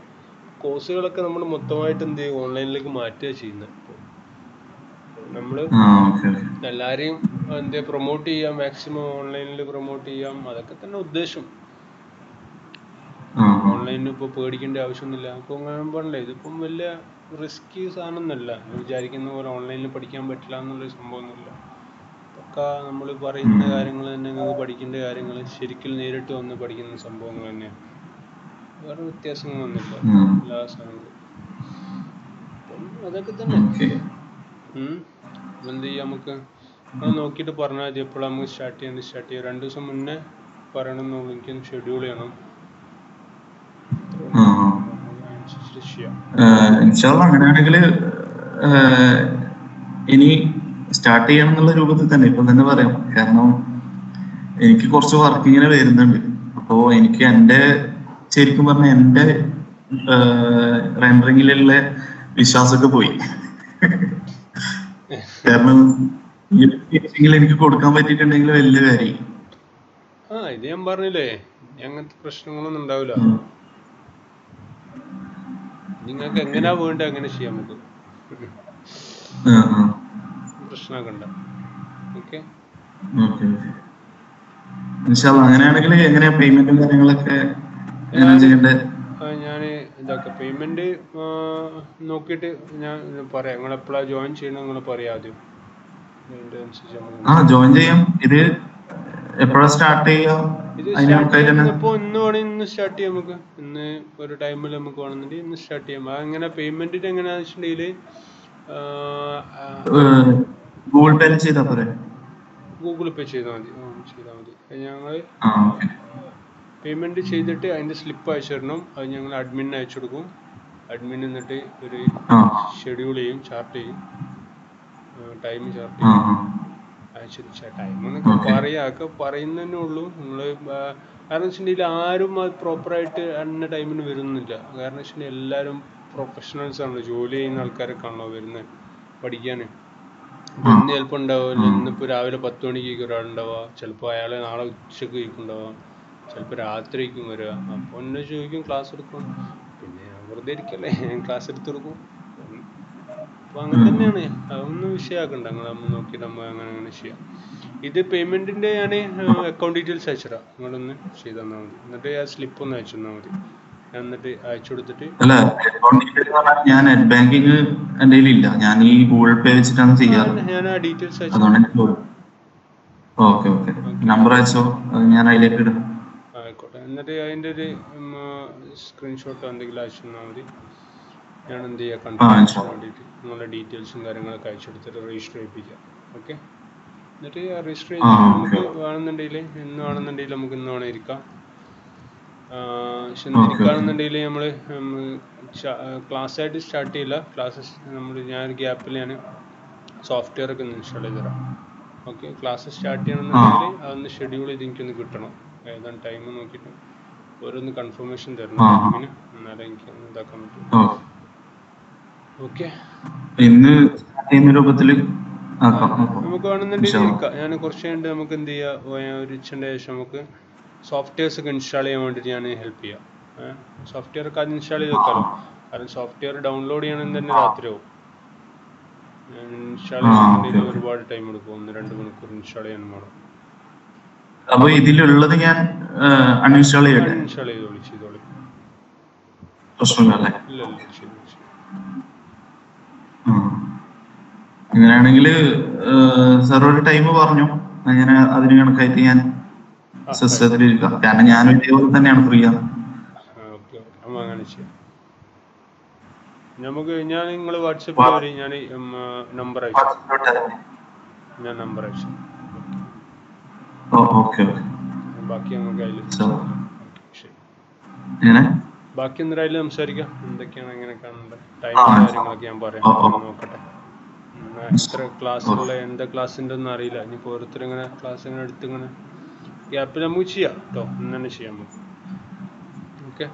കോഴ്സുകളൊക്കെ നമ്മൾ മൊത്തമായിട്ട് എന്ത് ചെയ്യും, ഓൺലൈനിലേക്ക് മാറ്റുക ചെയ്യുന്നത്. നമ്മള് എല്ലാരെയും പ്രൊമോട്ട് ചെയ്യാം, മാക്സിമം ഓൺലൈനിൽ പ്രൊമോട്ട് ചെയ്യാം, അതൊക്കെ തന്നെ ഉദ്ദേശം. ഓൺലൈനിൽ ഇപ്പോൾ പേടിക്കേണ്ട ആവശ്യമൊന്നുമില്ല. ഇപ്പോൾ ഞാൻ പറഞ്ഞില്ലേ, ഇതിപ്പം വലിയ റിസ്കി സാധനമൊന്നുമല്ല. വിചാരിക്കുന്ന പോലെ ഓൺലൈനിൽ പഠിക്കാൻ പറ്റില്ല എന്നുള്ളൊരു സംഭവമൊന്നുമില്ല. ഒക്കെ നമ്മൾ പറയുന്ന കാര്യങ്ങൾ തന്നെ, നിങ്ങൾക്ക് പഠിക്കേണ്ട കാര്യങ്ങൾ ശരിക്കും നേരിട്ട് വന്ന് പഠിക്കുന്ന സംഭവങ്ങൾ തന്നെയാണ്. വേറെ വ്യത്യാസങ്ങളൊന്നുമില്ല എല്ലാ സാധനങ്ങളും. അപ്പം അതൊക്കെ തന്നെ. എന്ത് ചെയ്യാം, നമുക്ക് അത് നോക്കിയിട്ട് പറഞ്ഞാൽ മതി. എപ്പോഴാണ് നമുക്ക് സ്റ്റാർട്ട് ചെയ്യാം. 2 ദിവസം മുന്നേ പറയണമെന്നുള്ളൂ, എനിക്കൊന്ന് ഷെഡ്യൂൾ ചെയ്യണം. അങ്ങനെയാണെങ്കിൽ ഇനി സ്റ്റാർട്ട് ചെയ്യണം എന്നുള്ള രൂപത്തിൽ തന്നെ ഇപ്പൊ തന്നെ പറയാം. കാരണം എനിക്ക് കുറച്ച് വർക്ക് ഇങ്ങനെ വരുന്നുണ്ട്. അപ്പോ എനിക്ക് ശരിക്കും പറഞ്ഞ എന്റെ റെൻഡറിങ്ങിലുള്ള വിശ്വാസമൊക്കെ പോയി. കാരണം എനിക്ക് കൊടുക്കാൻ പറ്റിയിട്ടുണ്ടെങ്കിൽ വലിയ കാര്യം. ഇത് ഞാൻ പറഞ്ഞില്ലേ, അങ്ങനത്തെ പ്രശ്നങ്ങളൊന്നും ഉണ്ടാവില്ല. നിങ്ങൾക്ക് എങ്ങനെയാ വേണ്ടത് അങ്ങനെ ചെയ്യാം, നമുക്ക് പ്രശ്നമാക്കണ്ട. ഓക്കെ, അങ്ങനെയാണെങ്കിൽ എങ്ങനെയാ പേയ്മെന്റും കാര്യങ്ങളൊക്കെ ഞാൻ ഇതൊക്കെ പേയ്മെന്റ് നോക്കിയിട്ട് ഞാൻ പറയാം. നിങ്ങൾ എപ്പോഴാണ് ജോയിൻ ചെയ്യണം നിങ്ങൾ പറയാം ആദ്യം. ജോയിൻ ചെയ്യാം. ഇത് എപ്പോഴാ സ്റ്റാർട്ട് ചെയ്യാം? ഇത് സ്റ്റാർട്ട് ചെയ്യാം ഇന്ന് വേണമെങ്കിൽ ഇന്ന് സ്റ്റാർട്ട് ചെയ്യാം. നമുക്ക് ഇന്ന് ഒരു ടൈമിൽ നമുക്ക് വേണമെന്നുണ്ടെങ്കിൽ ഇന്ന് സ്റ്റാർട്ട് ചെയ്യാം. അങ്ങനെ പേയ്മെന്റിന് എങ്ങനെയാണെന്ന് വെച്ചിട്ടുണ്ടെങ്കിൽ ഗൂഗിൾ പേ ചെയ്താൽ പോരെ? ഗൂഗിൾ പേ ചെയ്താൽ മതി. ഞങ്ങൾ പേയ്മെന്റ് ചെയ്തിട്ട് അതിന്റെ സ്ലിപ്പ് അയച്ചു തരണം. അത് ഞങ്ങൾ അഡ്മിന് അയച്ചു കൊടുക്കും. അഡ്മിൻ എന്നിട്ട് ഒരു ഷെഡ്യൂൾ ചെയ്യും, ചാർട്ട് ചെയ്യും, ടൈം ചാർട്ട് ചെയ്യും. ടൈം എന്നൊക്കെ പറയുന്നതന്നെ ഉള്ളൂ. നിങ്ങള് കാരണം വെച്ചിട്ടുണ്ടെങ്കിൽ ആരും അത് പ്രോപ്പറായിട്ട് അന്ന ടൈമിന് വരുന്നില്ല. കാരണം വെച്ചിട്ടുണ്ടെങ്കിൽ എല്ലാവരും പ്രൊഫഷണൽസ് ആണല്ലോ, ജോലി ചെയ്യുന്ന ആൾക്കാരൊക്കെ ആണല്ലോ വരുന്നത് പഠിക്കാൻ. ഇന്ന് ചിലപ്പോൾ ഉണ്ടാവില്ല, ഇന്നിപ്പോൾ രാവിലെ 10 മണിക്ക് ഒരാളുണ്ടാവുക, ചിലപ്പോൾ അയാൾ നാളെ ഉച്ചക്ക് കഴിക്കുന്നുണ്ടാവുക, ചിലപ്പോൾ രാത്രിക്കും വരിക. അപ്പോൾ എന്നെ ചോദിക്കും ക്ലാസ് എടുക്കും. പിന്നെ ഞാൻ വെറുതെ ഇരിക്കല്ലേ, ഞാൻ ക്ലാസ് എടുത്ത് കൊടുക്കും. അപ്പോൾ അങ്ങനെ തന്നെയാണ്, അതൊന്നും വിഷയമാക്കണ്ട. നമ്മൾ നോക്കിയിട്ട് നമ്മൾ അങ്ങനെ ചെയ്യാം. ഇത് പേയ്മെന്റിന്റെ ഞാൻ അക്കൗണ്ട് ഡീറ്റെയിൽസ് അയച്ചുതരാം, നിങ്ങളൊന്ന് ചെയ്ത് തന്നാൽ മതി. എന്നിട്ട് ആ സ്ലിപ്പ് ഒന്ന് അയച്ചു തന്നാൽ മതി. ഞാൻ എന്നിട്ട് അയച്ചു കൊടുത്തിട്ട് അല്ല അക്കൗണ്ട് ഡീറ്റെയിൽ പറഞ്ഞാൽ ഞാൻ നെറ്റ് ബാങ്കിങ് എൻ്റെ കയ്യിലില്ല. ഞാൻ ഈ ഗൂഗിൾ പേ വെച്ചിട്ടാണ് ചെയ്യാറ്. ഞാൻ ആ ഡീറ്റെയിൽസ് അയച്ചു അതുകൊണ്ട് എനിക്ക് ഓക്കെ ഓക്കെ നമ്പർ അയച്ചോ, അത് ഞാൻ അതിലേക്ക് ഇടും. ആയിക്കോട്ടെ. എന്നിട്ട് അതിൻ്റെ ഒരു സ്ക്രീൻഷോട്ടോ എന്തെങ്കിലും അയച്ചു തന്നാൽ മതി. ഞാൻ എന്ത് ചെയ്യുക, കൺഫർമേഷന് വേണ്ടിയിട്ട് നിങ്ങളുടെ ഡീറ്റെയിൽസും കാര്യങ്ങളൊക്കെ അയച്ചു കൊടുത്തിട്ട് രജിസ്റ്റർ ചെയ്യിപ്പിക്കാം. ഓക്കെ. എന്നിട്ട് രജിസ്റ്റർ ചെയ്തിട്ട് നമുക്ക് വേണമെന്നുണ്ടെങ്കിൽ ഇന്ന് വേണമെന്നുണ്ടെങ്കിൽ നമുക്ക് ഇന്ന് വേണം ഇരിക്കാം. പക്ഷെ ഇന്ന് ഇരിക്കുകയാണെന്നുണ്ടെങ്കിൽ നമ്മൾ ക്ലാസ് ആയിട്ട് സ്റ്റാർട്ട് ചെയ്യില്ല. ക്ലാസ്സസ് ഞാനൊരു ഗ്യാപ്പിൽ ഞാൻ സോഫ്റ്റ്വെയർ ഒക്കെ ഒന്ന് ഇൻസ്റ്റാൾ ചെയ്ത് തരാം. ഓക്കെ. ക്ലാസ് സ്റ്റാർട്ട് ചെയ്യണമെന്നുണ്ടെങ്കിൽ അതൊന്ന് ഷെഡ്യൂൾ ചെയ്ത് എനിക്കൊന്ന് കിട്ടണം. ഏതാണ് ടൈം നോക്കിയിട്ട് ഓരോന്ന് കൺഫർമേഷൻ തരണം ടൈമിന്, എന്നാലേ എനിക്ക് ഇതാക്കാൻ പറ്റും. ഓക്കെ. ഇന്ന് രൂപത്തിൽ നമുക്ക് വേണമെന്നുണ്ടെങ്കിൽ ഇരിക്കാം. ഞാൻ കുറച്ച് കഴിഞ്ഞിട്ട് നമുക്ക് എന്ത് ചെയ്യാം, ഒരു ഉച്ചൻ്റെ ശേഷം നമുക്ക് സോഫ്റ്റ്വെയർസ് ഒക്കെ ഇൻസ്റ്റാൾ ചെയ്യാൻ വേണ്ടിയിട്ട് ഞാൻ ഹെൽപ്പ് ചെയ്യാം. സോഫ്റ്റ്വെയർ ഒക്കെ അത് ഇൻസ്റ്റാൾ ചെയ്ത് വെക്കാമല്ലോ. കാരണം സോഫ്റ്റ്വെയർ ഡൗൺലോഡ് ചെയ്യണമെന്ന് തന്നെ രാത്രിയാവും. ഇൻസ്റ്റാൾ ചെയ്യണമെന്നുണ്ടെങ്കിൽ ഒരുപാട് ടൈം എടുക്കും. 1-2 മണിക്കൂർ ഇൻസ്റ്റാൾ ചെയ്യാൻ വേണം. അപ്പൊ ഇതിലുള്ളത് ഞാൻ അൺഇൻസ്റ്റാൾ ചെയ്യട്ടെ? ഇൻസ്റ്റാൾ ചെയ്തോളി. പ്രശ്നമില്ല. ഇല്ല ശരി. അങ്ങനെയാണെങ്കിൽ സാർ ഒരു ടൈം പറഞ്ഞു, അങ്ങനെ അതിന് കണക്കായിട്ട് ഞാൻ സിസ്റ്റത്തിൽ ഇരിക്കാം. കാരണം ഞാൻ ഇതേപോലെ തന്നെയാണ് ഫ്രീ ആണ്. ഓക്കെ. അങ്ങനെ ചെയ്യാം. നമുക്ക് ഞാൻ നിങ്ങൾ വാട്സപ്പിൽ വരെ ഞാൻ നമ്പർ അയച്ചു. ബാക്കി നമുക്ക് അതിൽ ബാക്കി എന്തായാലും സംസാരിക്കാം. എന്തൊക്കെയാണ് എങ്ങനെയൊക്കെയാണ് ടൈം കാര്യങ്ങളൊക്കെ ഞാൻ പറയാം. നോക്കട്ടെ. എത്ര ക്ലാസ്സുള്ള എന്താ ക്ലാസ്സിൻ്റെ ഒന്നും അറിയില്ല. ഇനിയിപ്പോൾ ഓരോരുത്തർ ഇങ്ങനെ ക്ലാസ് ഇങ്ങനെ എടുത്ത് ഇങ്ങനെ ഗ്യാപ്പിൽ നമുക്ക് ചെയ്യാം കേട്ടോ. ഇന്ന് തന്നെ ചെയ്യാം നമുക്ക്. ഓക്കെ.